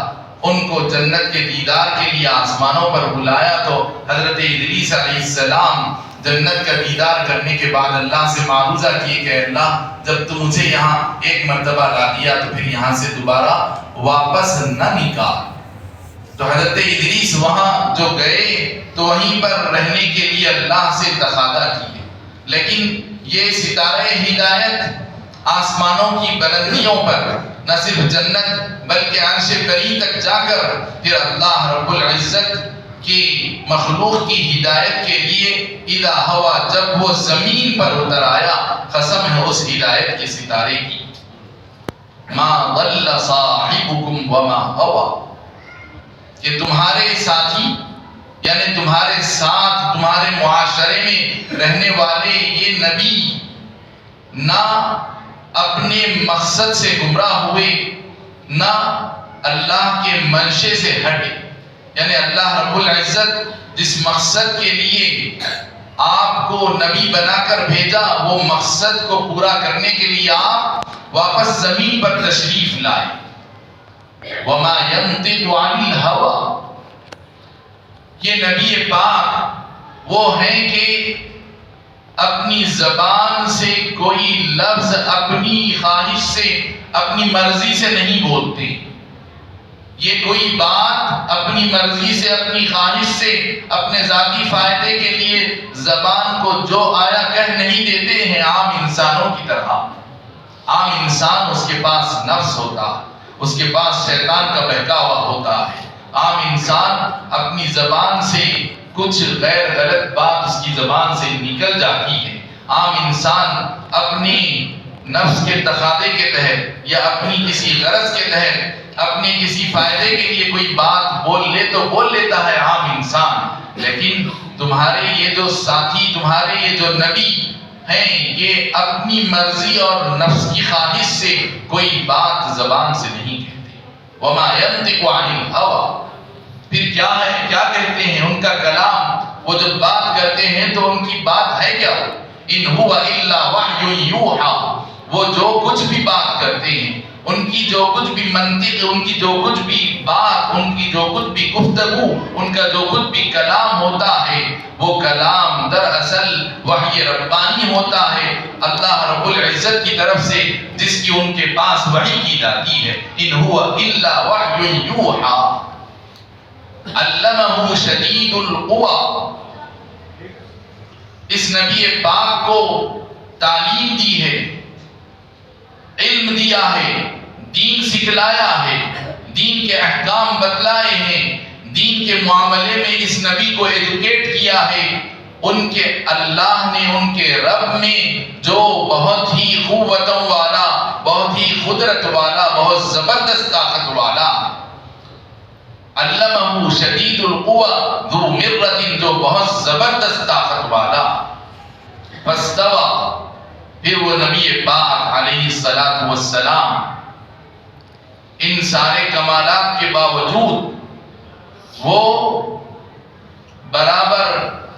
ان کو جنت کے دیدار کے لیے آسمانوں پر بلایا تو حضرت ادریس علیہ السلام جنت کا دیدار کرنے کے بعد اللہ سے معروضہ کیے کہ اللہ جب تو مجھے یہاں ایک مرتبہ لا دیا تو پھر یہاں سے دوبارہ واپس نہ نکال. تو حضرت ادریس وہاں جو گئے تو وہیں پر رہنے کے لیے اللہ سے تقاضا کیے. لیکن یہ ستارہ ہدایت آسمانوں کی بلندیوں پر نہ صرف جنت بلکہ عرش بری تک جا کر پھر اللہ رب العزت کی مخلوق کی ہدایت کے لیے اذا ہوا جب وہ زمین پر اتر آیا قسم ہے اس ہدایت کے ستارے کی. ما ضل صاحبکم وما غوی کہ تمہارے ساتھی یعنی تمہارے ساتھ تمہارے معاشرے میں رہنے والے یہ نبی نہ اپنے مقصد سے گمراہ ہوئے نہ اللہ کے منشے سے ہٹے. یعنی اللہ رب العزت جس مقصد کے لیے آپ کو نبی بنا کر بھیجا وہ مقصد کو پورا کرنے کے لیے آپ واپس زمین پر تشریف لائے. وما ينطق عن الهوى یہ نبی پاک وہ ہیں کہ اپنی زبان سے کوئی لفظ اپنی خواہش سے اپنی مرضی سے نہیں بولتے. یہ کوئی بات اپنی مرضی سے اپنی خواہش سے اپنے ذاتی فائدے کے لیے زبان کو جو آیا کہہ نہیں دیتے ہیں عام انسانوں کی طرح. عام انسان اس کے پاس نفس ہوتا ہے, اس کے پاس شیطان کا بہکاوا ہوتا ہے. عام انسان اپنی زبان سے کچھ غیر غلط بات اس کی زبان سے نکل جاتی ہے. عام انسان اپنی نفس کے تقاضے کے تحت یا اپنی کسی غرض کے تحت اپنے کسی فائدے کے لیے کوئی بات بول لے تو بول لیتا ہے عام انسان. لیکن تمہارے یہ جو ساتھی تمہارے یہ جو نبی ہیں یہ اپنی مرضی اور نفس کی خواہش سے کوئی بات زبان سے نہیں کہتے. وما ينطق عن الهوى پھر کیا ہے کیا کہتے ہیں ان کا کلام وہ جب بات کرتے ہیں تو ان کی بات ہے کیا؟ ان هو الا وحی یوحی وہ جو کچھ بھی بات کرتے ہیں ان کی جو کچھ بھی منطق ان کی جو کچھ بھی بات ان کی جو کچھ بھی گفتگو ان کا جو کچھ بھی کلام ہوتا ہے وہ کلام دراصل وحی ربانی ہوتا ہے اللہ رب العزت کی طرف سے جس کی ان کے پاس وحی کی جاتی ہے. ان هو الا وحی یوحی علمہ شدید القوی اس نبی پاک کو تعلیم دی ہے, علم دیا ہے, دین سکھلایا ہے, دین کے احکام بتلائے ہیں, دین کے معاملے میں اس نبی کو ایجوکیٹ کیا ہے. ان کے اللہ نے ان کے رب میں جو بہت ہی قوتوں والا بہت ہی قدرت والا بہت زبردست طاقت والا علمہ شدید القوی ذو مرۃ جو بہت زبردست طاقت والا فاستوى پھر وہ نبی پاک علیہ السلام ان سارے کمالات کے باوجود وہ برابر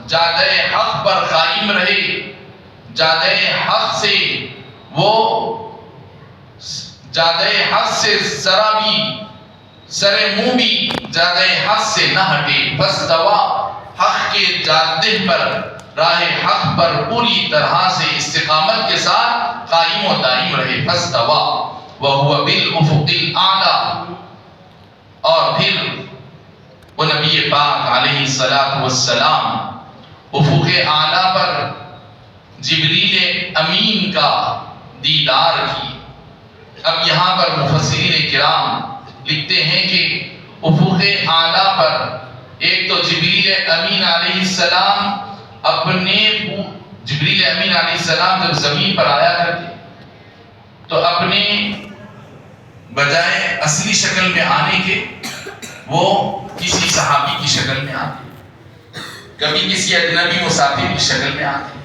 جادہ حق پر قائم رہے. جادہ حق سے وہ جادہ حق سے ذرا بھی سر منہ بھی جادہ حق سے نہ ہٹے. فاستوى حق کے جادہ پر راہ حق پر پوری طرح سے استقامت کے ساتھ قائم و دائم رہے. فاستوى وهو بالافق الاعلی اور پھر وہ نبی پاک علیہ السلام افق اعلی پر جبریل امین کا دیدار کی. اب یہاں پر مفسرین کرام لکھتے ہیں کہ افق اعلی پر ایک تو جبریل امین علیہ السلام جبریل امین علیہ السلام جب زمین پر آیا کرتے تو اپنے بجائے اصلی شکل میں آنے کے وہ کسی صحابی کی شکل میں آتے, کبھی کسی اجنبی مسافر کی شکل میں آتے.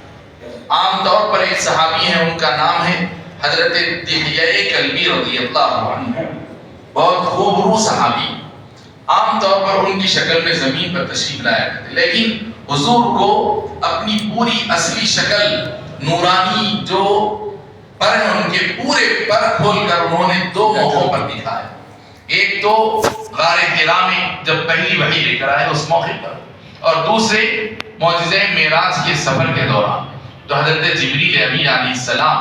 عام طور پر ایک صحابی ہیں ان کا نام ہے حضرت دحیہ کلبی رضی اللہ عنہ, بہت خوبرو صحابی. عام طور پر ان کی شکل میں زمین پر تشریف لایا کرتے، لیکن حضور کو اپنی پوری اصلی شکل نورانی جو پر ہیں ان کے پورے پر کھول کر انہوں نے دو موقعوں پر دکھایا. ایک تو غار حرا میں جب پہلی وحی لے کر آئے اس موقع پر، اور دوسرے معجزہ معراج کے سفر کے دوران تو حضرت جبریل امین علیہ السلام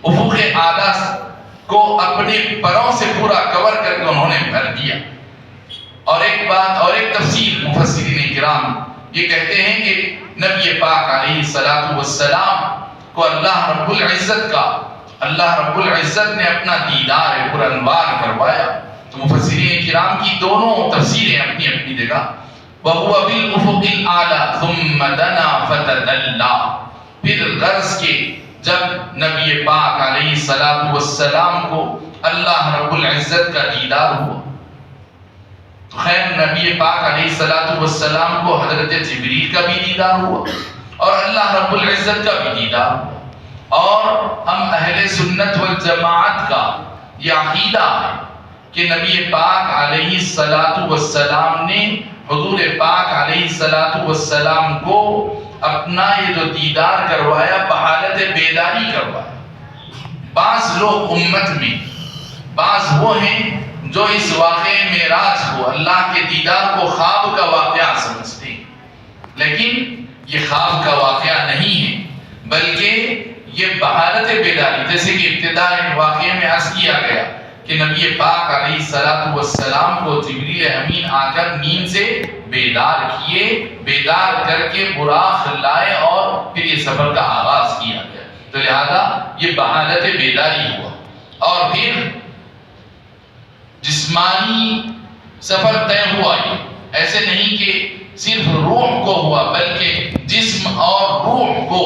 افق اعلیٰ کو اپنے پروں سے پورا کور کر کے انہوں نے بھر دیا. اور ایک بات اور ایک تفسیر مفسرین کرام یہ کہتے ہیں کہ نبی پاک علیہ الصلوۃ والسلام کو اللہ رب العزت نے اپنا دیدار پر انوار کروایا. تو مفسرین کرام کی دونوں تفسیریں اپنی اپنی جگہ. وَهُوَ بِالْأُفُقِ الْأَعْلَى ثُمَّ دَنَا فَتَدَلَّى، پھر غرض کے جب نبی پاک علیہ الصلوۃ والسلام کو اللہ رب العزت کا دیدار ہوا تو خیر نبی پاک علیہ الصلوۃ والسلام کو حضرت جبریل کا بھی دیدار ہوا اور اللہ رب العزت کا بھی دیدار ہوا. اور ہم اہل سنت والجماعت کا یہ عقیدہ ہے کہ نبی پاک علیہ الصلوۃ والسلام نے حضور پاک علیہ الصلوۃ والسلام کو اپنا یہ جو دیدار کروایا بحالت بیداری کروایا. بعض لوگ امت میں بعض وہ ہیں جو اس واقعے معراج کو اللہ کے دیدار کو خواب کا واقعہ سمجھتے ہیں، لیکن یہ خواب کا واقعہ نہیں ہے بلکہ یہ بحالت بیداری، جیسے کہ ابتدا واقعے میں عرض کیا گیا کہ نبی پاک علیہ الصلوۃ والسلام کو جبریل امین آ کر نیند سے بیدار کیے، بیدار کر کے براق لائے اور پھر یہ سفر کا آغاز کیا گیا. تو لہذا یہ بحالت بیداری ہوا. اور پھر جسمانی سفر طے ہوا. یہ ایسے نہیں کہ صرف روح کو ہوا بلکہ جسم اور روح کو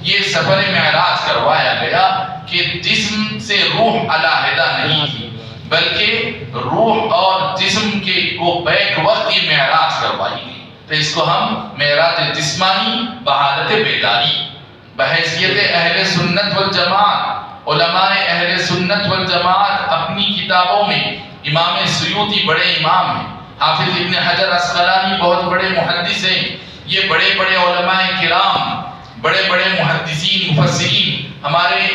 یہ سفر معراج کروایا گیا کہ جسم سے روح علیحدہ نہیں تھی بلکہ روح اور جسم کے کو بیک وقت یہ معراج کروائی گئی. تو اس کو ہم معراج جسمانی بحالت بیداری بحیثیت اہل سنت والجماعت. علماء اہل سنت والجماعت اپنی کتابوں میں امام سیوطی بڑے امام ہیں، حافظ ابن حجر عسقلانی بہت بڑے محدث ہیں، یہ بڑے بڑے علماء کرام بڑے بڑے محدثین مفسرین، ہمارے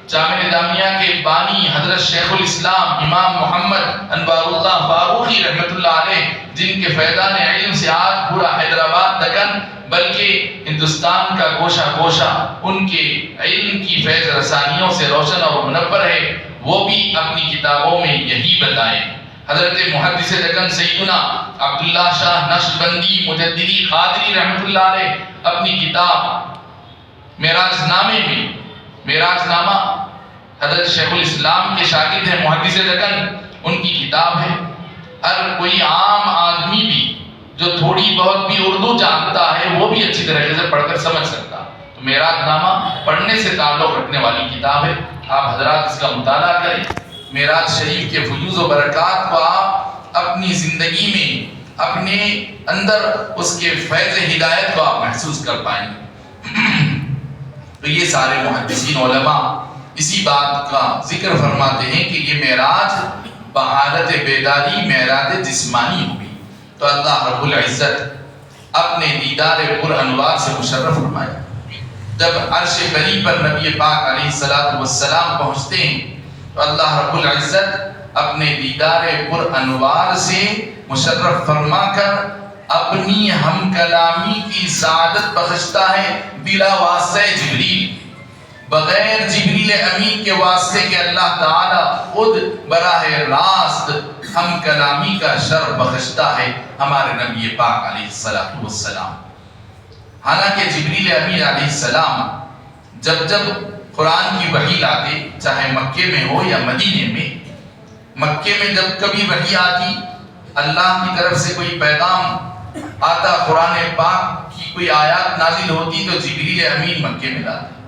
جامع نظامیہ کے بانی حضرت شیخ الاسلام امام محمد انوار اللہ فاروقی رحمۃ اللہ علیہ، جن کے فیضان علم سے آج پورا حیدرآباد دکن بلکہ ہندوستان کا گوشہ گوشہ ان کے علم کی فیض رسانیوں سے روشن اور منور ہے، وہ بھی اپنی کتابوں میں یہی بتائیں. حضرت محدث دکن سیدنا عبداللہ شاہ نقشبندی مجددی قادری رحمۃ اللہ علیہ اپنی کتاب معراج نامے میں، معراج نامہ حضرت شیخ الاسلام کے شاگرد ہیں محدث دکن، ان کی کتاب ہے. ہر کوئی عام آدمی بھی جو تھوڑی بہت بھی اردو جانتا ہے وہ بھی اچھی طریقے سے پڑھ کر سمجھ سکتا. تو معراج نامہ پڑھنے سے تعلق رکھنے والی کتاب ہے، آپ حضرات اس کا مطالعہ کریں. معراج شریف کے فیوز و برکات کو آپ اپنی زندگی میں اپنے اندر اس کے فیض ہدایت کو آپ محسوس کر پائیں گے. تو یہ سارے محدثین علماء اسی بات کا ذکر فرماتے ہیں کہ یہ معراج بحالت بیداری معراج جسمانی ہوئی. تو اللہ رب العزت اپنے دیدار پر انوار سے مشرف فرمایا. جب عرش بری پر نبی پاک علیہ الصلوۃ والسلام پہنچتے ہیں تو اللہ رب العزت اپنے دیدار پر انوار سے مشرف فرما کر اپنی ہم کلامی کی سعادت بخشتا ہے بلا واسطہ جبریل. بغیر جبریل امین کے واسطے کہ اللہ تعالیٰ خود براہ راست ہم کلامی کا شرف بخشتا ہے ہمارے نبی پاک علیہ الصلوۃ والسلام. حالانکہ جبریل امین علیہ السلام جب جب قرآن کی وحی لاتے، چاہے مکے میں ہو یا مدینے میں، مکے میں جب کبھی وحی آتی، اللہ کی طرف سے کوئی پیغام آتا، قرآن پاک کی کوئی آیات نازل ہوتی تو جبریل امین مکے میں لاتے.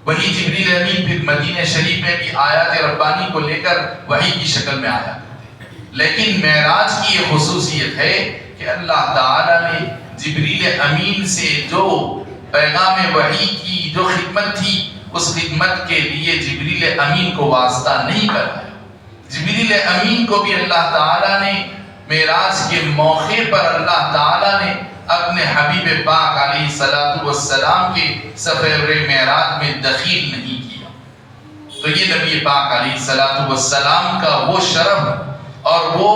وہی جبریل امین پھر مدینہ شریف میں بھی آیات ربانی کو لے کر وحی کی شکل میں آیا کرتے. لیکن معراج کی یہ خصوصیت ہے کہ اللہ تعالیٰ نے جبریل امین سے جو پیغام وحی کی جو خدمت تھی اس خدمت کے لیے جبریل امین کو واسطہ نہیں کرایا. جبریل امین کو بھی اللہ تعالیٰ نے معراج کے موقع پر اللہ تعالیٰ نے اپنے حبیب پاک علیہ الصلوۃ والسلام کے سفر معراج میں دخیل نہیں کیا۔ تو یہ نبی پاک علیہ الصلوۃ والسلام کا وہ شرف اور وہ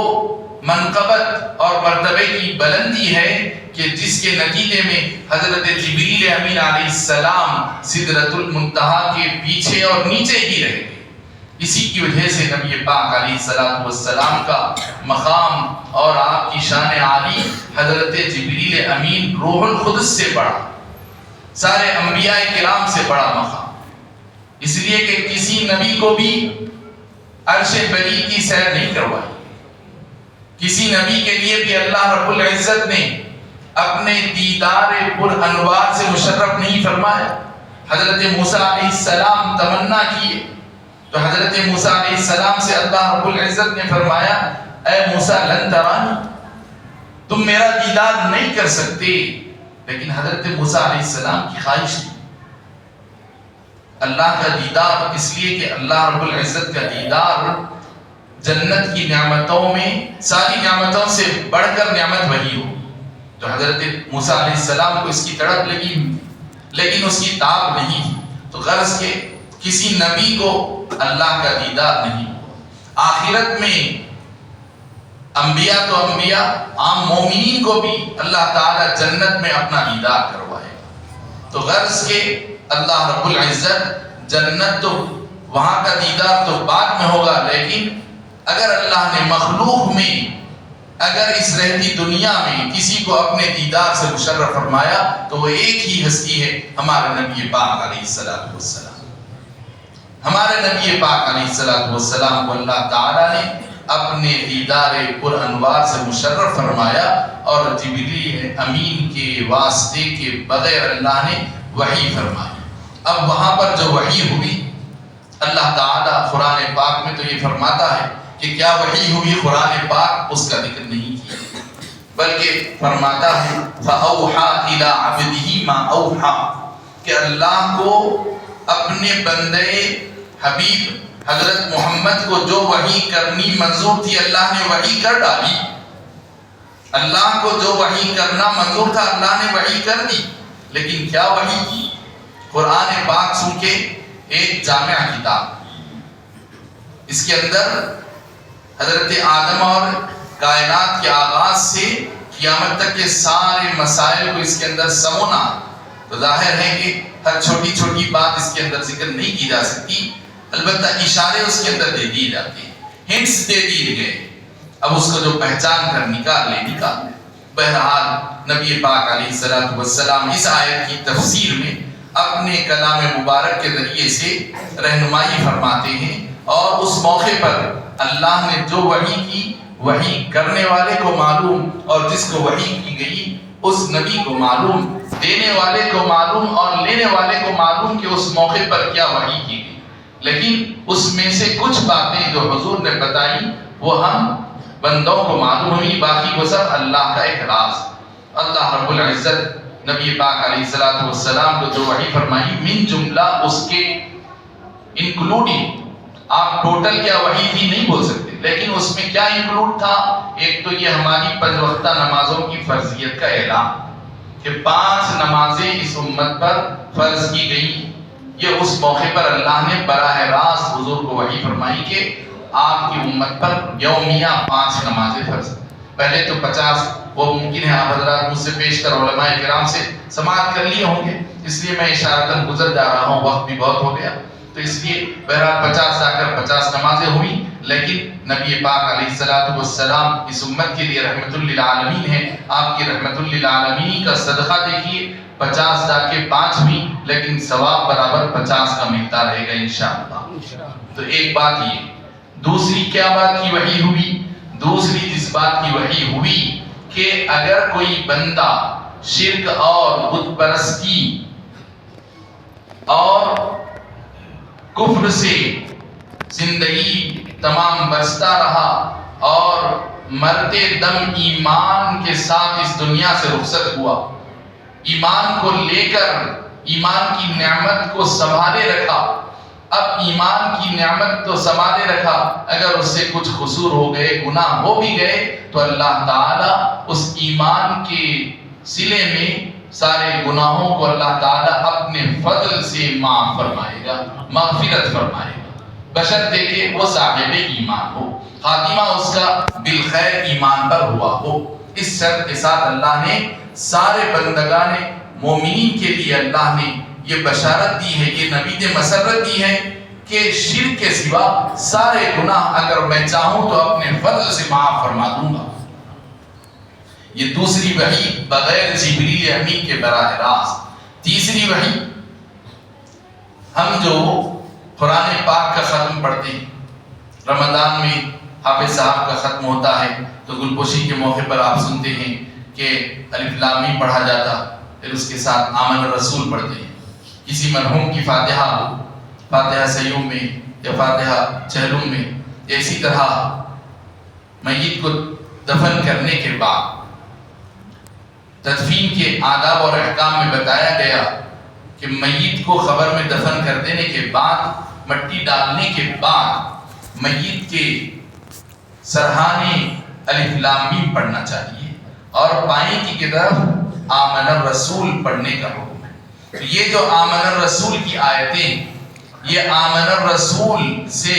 منقبت اور مرتبے کی بلندی ہے کہ جس کے نتیجے میں حضرت جبریل امین علیہ السلام سدرۃ المنتہا کے پیچھے اور نیچے ہی رہ گئے۔ اسی کی وجہ سے نبی پاک علیہ الصلوۃ والسلام کا مقام اور آپ کی شان عالی حضرت جبریل امین روح القدس سے بڑا، سارے انبیاء کرام سے بڑا مقام، اس لیے کہ کسی نبی کو بھی عرش بری کی سیر نہیں کروائی، کسی نبی کے لیے بھی اللہ رب العزت نے اپنے دیدار پر انوار سے مشرف نہیں فرمایا۔ حضرت موسیٰ علیہ السلام تمنا کیے تو حضرت موسیٰ علیہ السلام سے اللہ رب العزت نے فرمایا اے موسیٰ لن ترانی، تم میرا دیدار نہیں کر سکتے، لیکن حضرت موسیٰ علیہ السلام کی خواہش تھی اللہ کا دیدار، اس لیے کہ اللہ رب العزت کا دیدار جنت کی نعمتوں میں ساری نعمتوں سے بڑھ کر نعمت وہی ہو۔ تو حضرت موسیٰ علیہ السلام کو اس کی تڑپ لگی لیکن اس کی تاب نہیں تھی، تو غرض کے کسی نبی کو اللہ کا دیدار نہیں ہوا۔ آخرت میں انبیاء تو انبیاء، عام مومنین کو بھی اللہ تعالیٰ جنت میں اپنا دیدار کروائے۔ تو غرض کے اللہ رب العزت جنت تو وہاں کا دیدار تو بعد میں ہوگا، لیکن اگر اللہ نے مخلوق میں اگر اس رہتی دنیا میں کسی کو اپنے دیدار سے مشرف فرمایا تو وہ ایک ہی ہستی ہے، ہمارے نبی پاک علیہ الصلوۃ والسلام۔ ہمارے نبی پاک علیہ الصلوۃ والسلام کو اللہ تعالیٰ نے اپنے دیدار پر انوار سے مشرف فرمایا اور جبریل امین کے واسطے کے بغیر اللہ نے وحی فرمائی۔ اب وہاں پر جو وحی ہوئی، اللہ تعالیٰ قرآن پاک میں تو یہ فرماتا ہے کہ کیا وحی ہوئی، قرآن پاک اس کا ذکر نہیں کیا، بلکہ فرماتا ہے فَأَوْحَى إِلَىٰ عَبْدِهِ مَا أَوْحَى، کہ اللہ کو اپنے بندے حبیب حضرت محمد کو جو وحی کرنی منظور تھی اللہ نے وحی کر ڈالی۔ اللہ کو جو وحی کرنا منظور تھا اللہ نے وحی کر دی، لیکن کیا وحی کی؟ قرآن پاک سن کے ایک جامع کتاب، اس کے اندر حضرت آدم اور کائنات کے آغاز سے قیامت تک کے سارے مسائل کو اس کے اندر سمونا، تو ظاہر ہے کہ ہر چھوٹی چھوٹی بات اس کے اندر ذکر نہیں کی جا سکتی، البتہ اشارے اس کے اندر دے دیے جاتے ہیں، ہنٹس دے دیے گئے، اب اس کو جو پہچان کر نکال لے۔ بہرحال نبی پاک علیہ الصلوۃ والسلام اس آیت کی تفسیر میں اپنے کلام مبارک کے ذریعے سے رہنمائی فرماتے ہیں، اور اس موقع پر اللہ نے جو وحی کی وحی کرنے والے کو معلوم، اور جس کو وحی کی گئی اس نبی کو معلوم، دینے والے کو معلوم اور لینے والے کو معلوم کہ اس موقع پر کیا وحی کی گئی، لیکن اس میں سے کچھ باتیں جو حضور نے بتائی وہ ہم بندوں کو معلوم ہوئی، باقی وہ سب اللہ کا ایک راز۔ اللہ رب العزت نبی پاک علیہ الصلوۃ والسلام کو جو وحی فرمائی من جملہ اس کے انکلوڈنگ، آپ ٹوٹل کیا وحی تھی نہیں بول سکتے، لیکن اس میں کیا انکلوڈ تھا؟ ایک تو یہ ہماری 5 وقتہ نمازوں کی فرضیت کا اعلان کہ 5 نمازیں اس امت پر فرض کی گئی۔ یہ اس موقع پر اللہ نے براہ راست حضور کو وحی فرمائی کہ آپ کی امت پر یومیہ 5 نمازیں فرض۔ پہلے تو 50، وہ ممکن ہے آپ حضرات مجھ سے پیش کر علماء کرام سے سماعت کر لیے ہوں گے، اس لیے میں اشارتاً گزر جا رہا ہوں، وقت بھی بہت ہو گیا، تو اس لیے بہرحال 50 آ کر 50 نمازیں ہوئی، لیکن نبی پاک علیہ الصلوۃ والسلام اس امت کے لیے رحمت للعالمین ہے۔ آپ کی رحمت للعالمین کا صدقہ دیکھیے، 50 جا کے 5 بھی، لیکن ثواب برابر 50 کا ملتا رہے گا انشاءاللہ۔ تو ایک بات یہ، دوسری کیا بات کی وحی ہوئی؟ دوسری جس بات کی وحی ہوئی کہ اگر کوئی بندہ شرک اور بت پرستی اور کفر سے زندگی تمام برستا رہا اور مرتے دم ایمان کے ساتھ اس دنیا سے رخصت ہوا، ایمان کو لے کر ایمان کی نعمت کو سنبھالے رکھا، اب ایمان کی نعمت تو سنبھالے رکھا، اگر اس سے کچھ قصور ہو گئے، گناہ ہو بھی گئے، تو اللہ تعالیٰ اس ایمان کے صلے میں سارے گناہوں کو اللہ تعالیٰ اپنے فضل سے معاف فرمائے گا، مغفرت فرمائے گا، بشرطے کہ وہ صاحب ایمان ہو، خاتمہ اس کا بالخیر ایمان پر ہوا ہو۔ اس شرط کے ساتھ اللہ نے سارے بندگان مومنین کے لیے اللہ نے یہ بشارت دی ہے، یہ نبی نے مسرت دی ہے کہ شرک کے سوا سارے گناہ اگر میں چاہوں تو اپنے فضل سے معاف فرما دوں گا۔ یہ دوسری وحی بغیر جبریل امین کے براہ راست۔ تیسری وحی، ہم جو قرآن پاک کا ختم پڑھتے ہیں، رمضان میں حافظ صاحب کا ختم ہوتا ہے تو گلپوشی کے موقع پر آپ سنتے ہیں کہ الف لام میم پڑھا جاتا، پھر اس کے ساتھ آمن الرسول پڑھتے ہیں۔ کسی مرحوم کی فاتحہ ہو، فاتحہ سیوم میں یا فاتحہ چہلم میں، اسی طرح میت کو دفن کرنے کے بعد تدفین کے آداب اور احکام میں بتایا گیا کہ میت کو قبر میں دفن کر دینے کے بعد، مٹی ڈالنے کے بعد میت کے سرہانے الف لام میم پڑھنا چاہیے اور پائیں کی طرف آمن الرسول پڑھنے کا حکم ہے۔ تو یہ جو آمن الرسول کی آیتیں، یہ آمن الرسول سے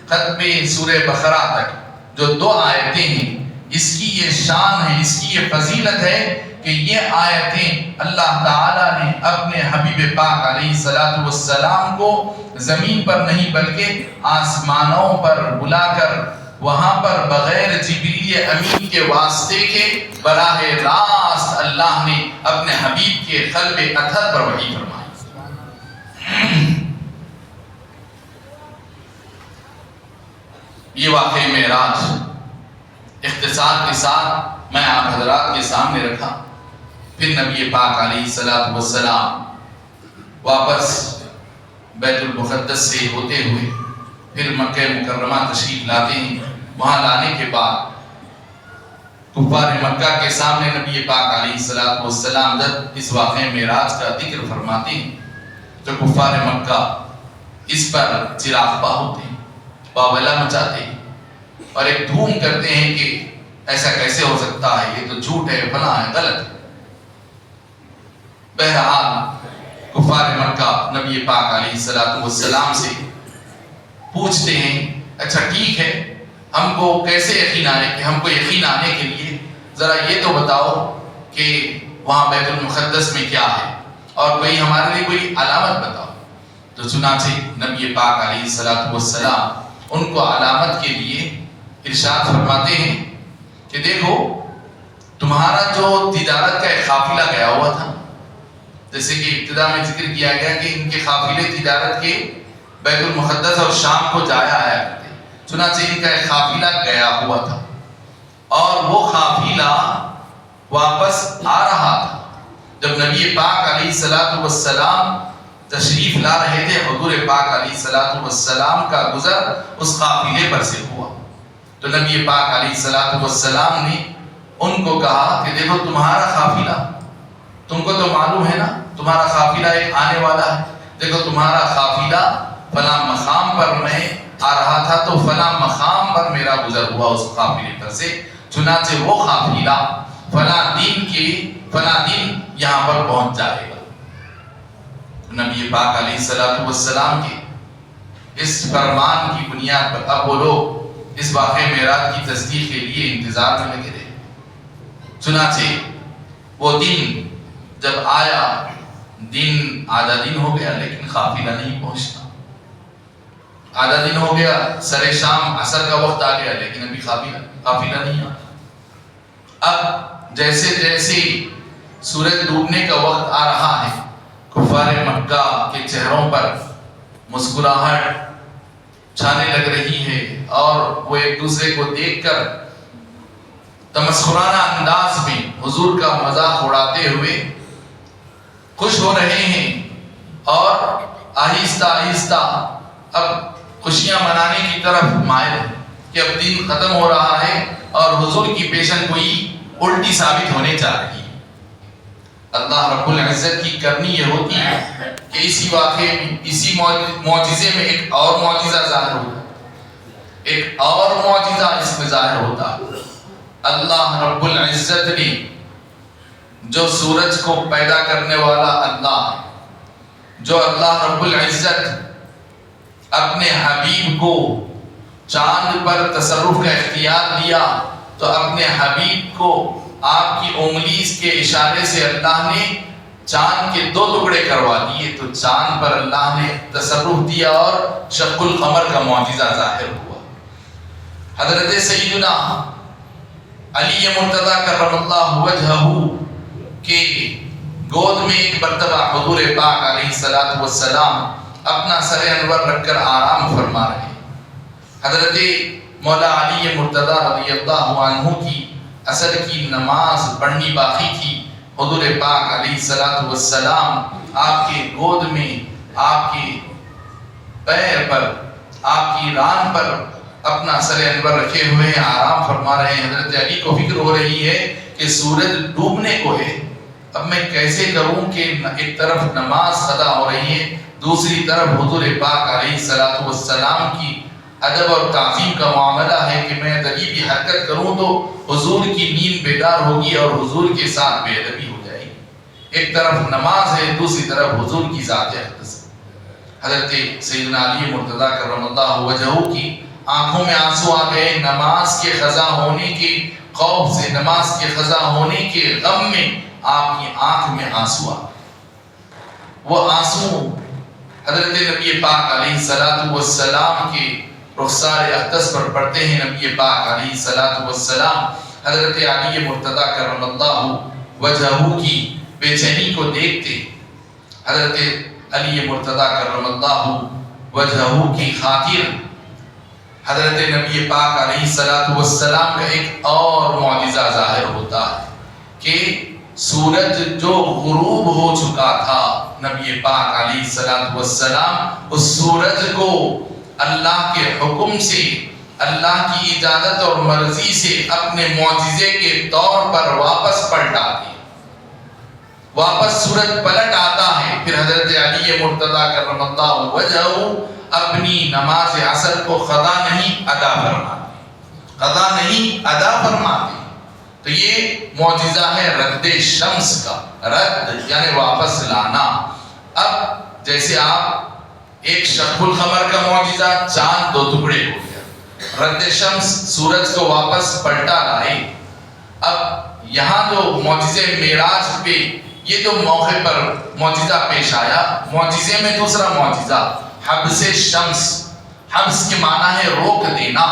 ختم سورہ بقرہ تک جو 2 آیتیں ہیں، اس کی یہ شان ہے، اس کی یہ فضیلت ہے کہ یہ آیتیں اللہ تعالیٰ نے اپنے حبیب پاک علیہ السلام کو زمین پر نہیں بلکہ آسمانوں پر بلا کر وہاں پر بغیر جبریل امین کے واسطے کے براہ راست اللہ نے اپنے حبیب کے قلب اطہر پر وحی فرمائی۔ یہ واقعہ معراج اختصار کے ساتھ میں آپ حضرات کے سامنے رکھا۔ پھر نبی پاک علیہ السلام واپس بیت المقدس سے ہوتے ہوئے پھر مکہ مکرمہ تشریف لاتے ہیں۔ وہاں لانے کے بعد کفار مکہ کے سامنے نبی پاک علیہ السلام جب اس واقعہ معراج کا ذکر فرماتے ہیں تو کفار مکہ اس پر چراغ پا ہوتے ہیں، باولا مچاتے ہیں اور ایک دھوم کرتے ہیں کہ ایسا کیسے ہو سکتا ہے، یہ تو جھوٹ ہے، فلاں ہے، غلط ہے۔ بہرحال کفار مکہ نبی پاک علیہ السلام سے پوچھتے ہیں، اچھا ٹھیک ہے، ہم کو کیسے یقین آنے کہ ہم کو یقین آنے کے لیے ذرا یہ تو بتاؤ کہ وہاں بیت المقدس میں کیا ہے اور کوئی ہمارے لیے کوئی علامت بتاؤ۔ تو چنانچہ نبی پاک علیہ السلام ان کو علامت کے لیے ارشاد فرماتے ہیں کہ دیکھو تمہارا جو تجارت کا ایک قافلہ گیا ہوا تھا، جیسے کہ ابتدا میں ذکر کیا گیا کہ ان کے قافلے تجارت کے بیت المقدس اور شام کو جایا آیا کرتے، چنانچہ ان کا ایک قافلہ گیا ہوا تھا اور وہ قافلہ واپس آ رہا تھا۔ جب نبی پاک علیہ السلام تشریف لا رہے تھے، حضور پاک علیہ السلام کا گزر اس قافلے پر سے ہوا تو نبی پاک علیہ السلام نے ان کو کہا کہ دیکھو تمہارا قافلہ، تم کو تو معلوم ہے نا تمہارا قافلہ ایک آنے والا ہے، دیکھو تمہارا قافلہ فلاں مقام پر میں آ رہا تھا تو فلاں مقام پر میرا گزر ہوا اس قافلے پر سے، چنانچہ وہ قافلہ فلاں دن یہاں پر پہنچ جائے گا۔ نبی پاک علیہ السلام کے اس فرمان کی بنیاد پر اب وہ لوگ اس واقعہ معراج کی تصدیق کے لیے انتظار میں لگے رہے۔ چنانچہ وہ دن جب آیا، دن آدھا دن ہو گیا لیکن قافلہ نہیں پہنچتا، آدھا دن ہو گیا، سر شام عصر کا وقت آ گیا لیکن ابھی قافلہ نہیں آتا۔ اب جیسے جیسے سورج ڈوبنے کا وقت آ رہا ہے، کفار مکہ کے چہروں پر مسکراہٹ چھانے لگ رہی ہے اور وہ ایک دوسرے کو دیکھ کر تمسخرانہ انداز میں حضور کا مذاق اڑاتے ہوئے خوش ہو رہے ہیں اور آہستہ آہستہ اب خوشیاں منانے کی طرف مائل ہے کہ اب دن ختم ہو رہا ہے اور حضور کی پیشن گوئی الٹی ثابت ہونے جا رہی ہے۔ اللہ رب العزت کی کرنی یہ ہوتی ہے کہ اسی واقعے میں، اسی معجزے میں ایک اور معجزہ ظاہر ہوتا، ایک اور معجزہ اس میں ظاہر ہوتا۔ اللہ رب العزت نے جو سورج کو پیدا کرنے والا اللہ ہے، جو اللہ رب العزت اپنے حبیب کو چاند پر تصرف کا اختیار دیا، تو اپنے حبیب کو آپ کی انگلی کے اشارے سے اللہ نے چاند کے 2 ٹکڑے کروا دیے، تو چاند پر اللہ نے تصرف دیا اور شق القمر کا معجزہ ظاہر ہوا۔ حضرت سیدنا علی مرتضیٰ کرم اللہ وجہہ کے گود میں ایک مرتبہ حضور پاک علیہ السلام اپنا سر انور رکھ کر آرام فرما رہے ہیں۔ حضرت مولا علی مرتضیٰ رضی اللہ عنہ کی عصر کی نماز پڑھنی باقی تھی۔ حضور پاک علیہ السلام آپ کے گود میں، آپ کے پیر پر، آپ کی ران پر اپنا سر انور رکھے ہوئے آرام فرما رہے ہیں۔ حضرت علی کو فکر ہو رہی ہے کہ سورج ڈوبنے کو ہے، اب میں کیسے کروں کہ ایک طرف نماز قضا ہو رہی ہے، دوسری طرف حضور پاک علیہ السلام کی ادب اور تعظیم کا معاملہ ہے کہ میں ادبی بھی حرکت کروں تو حضور کی نیند بیدار ہوگی اور حضور کے ساتھ بے ادبی ہو جائے گی۔ ایک طرف نماز ہے، دوسری طرف حضور کی ذات اقدس۔ حضرت سیدنا علی مرتضیٰ کرم اللہ وجہہ کی آنکھوں میں آنسو آ گئے، نماز کے قضا ہونے کے خوف سے، نماز کے قضا ہونے کے غم میں آپ کی آنکھ میں آنسو آ گئے۔ وہ آنسو حضرت نبی پاک علیہ السلام کے رخسار اقدس پر پڑتے ہیں۔ نبی پاک علیہ السلام حضرت علی مرتضیٰ کرم اللہ وجہہ کی بے چینی کو دیکھتے، حضرت علی مرتضیٰ کرم اللہ وجہہ کی خاطر حضرت نبی پاک علیہ السلام کا ایک اور معجزہ ظاہر ہوتا ہے کہ سورج جو غروب ہو چکا تھا، نبی پاک علیہ السلام اس سورج کو اللہ کے حکم سے، اللہ کی اجازت اور مرضی سے اپنے معجزے کے طور پر واپس پلٹاتے ہیں۔ واپس سورج پلٹ آتا ہے، پھر حضرت علی مرتضیٰ کرم اللہ وجہہ اپنی نماز عصر کو قضا نہیں ادا فرماتے، قضا نہیں ادا فرماتے۔ تو یہ معجزہ ہے رد شمس کا، رد یعنی واپس لانا۔ اب جیسے آپ ایک شق القمر کا معجزہ، چاند 2 ٹکڑے ہو گیا، رد شمس سورج کو واپس پلٹا لائے۔ اب یہاں جو معجزے معراج پہ یہ جو موقع پر معجزہ پیش آیا، معجزے میں دوسرا معجزہ حبس شمس۔ حبس کے معنی ہے روک دینا،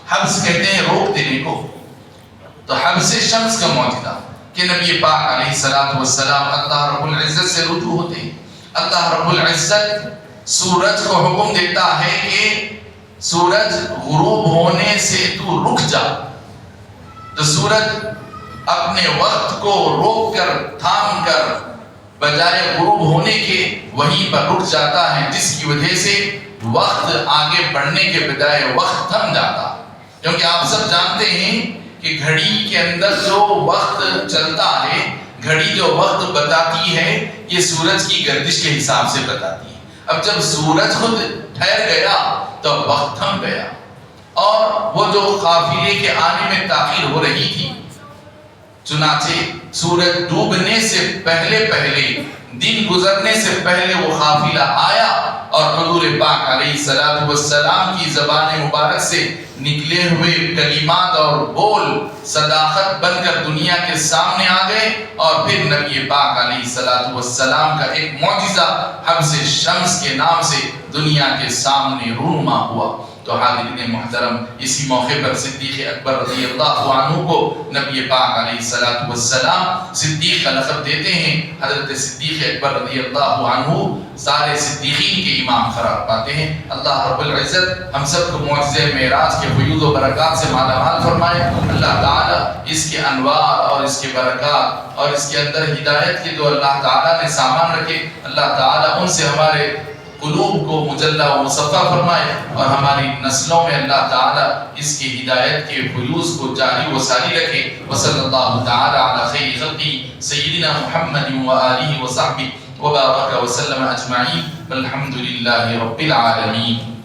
حبس کہتے ہیں روک دینے کو۔ تو حبس شمس کا معجزہ کہ نبی پاک علیہ السلام اللہ رب العزت سے رجوع ہوتے ہیں۔ اللہ رب العزت سورج کو حکم دیتا ہے کہ سورج غروب ہونے سے تو رک جا، تو سورج اپنے وقت کو روک کر، تھام کر، بجائے غروب ہونے کے وہیں پر رک جاتا ہے، جس کی وجہ سے وقت آگے بڑھنے کے بجائے وقت تھم جاتا۔ کیونکہ آپ سب جانتے ہیں کہ گھڑی کے اندر جو وقت چلتا ہے، گھڑی جو وقت بتاتی ہے یہ سورج کی گردش کے حساب سے بتاتی ہے۔ اب جب سورج خود ٹھہر گیا تو وقت تھم گیا، اور وہ جو قافلے کے آنے میں تاخیر ہو رہی تھی، چنانچہ سورج ڈوبنے سے پہلے پہلے، دن گزرنے سے پہلے وہ قافلہ آیا اور حضور پاک علیہ السلام کی زبان مبارک سے نکلے ہوئے کلمات اور بول صداقت بن کر دنیا کے سامنے آ گئے، اور پھر نبی پاک علیہ السلام کا ایک معجزہ حبس شمس کے نام سے دنیا کے سامنے رونما ہوا۔ تو حاضرین محترم، اسی موقع پر صدیق اکبر رضی اللہ عنہ کو نبی پاک علیہ السلام صدیق کا لقب دیتے ہیں۔ حضرت صدیق اکبر رضی اللہ عنہ سارے صدیقین کے امام قرار پاتے ہیں۔ اللہ رب العزت ہم سب کو معجزے معراج کے فیوض و برکات سے مالا مال فرمائے۔ اللہ تعالیٰ اس کے انوار اور اس کے برکات اور اس کے اندر ہدایت کے جو اللہ تعالیٰ نے سامان رکھے، اللہ تعالیٰ ان سے ہمارے قلوب کو مجلہ و مصفہ فرمائے اور ہماری نسلوں میں اللہ تعالیٰ اس کی ہدایت کے فیوز کو جاری و ساری رکھے. وصلی اللہ تعالیٰ علی خیر خلقہ سیدنا محمد و آلہ و صحبہ وبارک وسلم اجمعین والحمد للہ رب العالمین.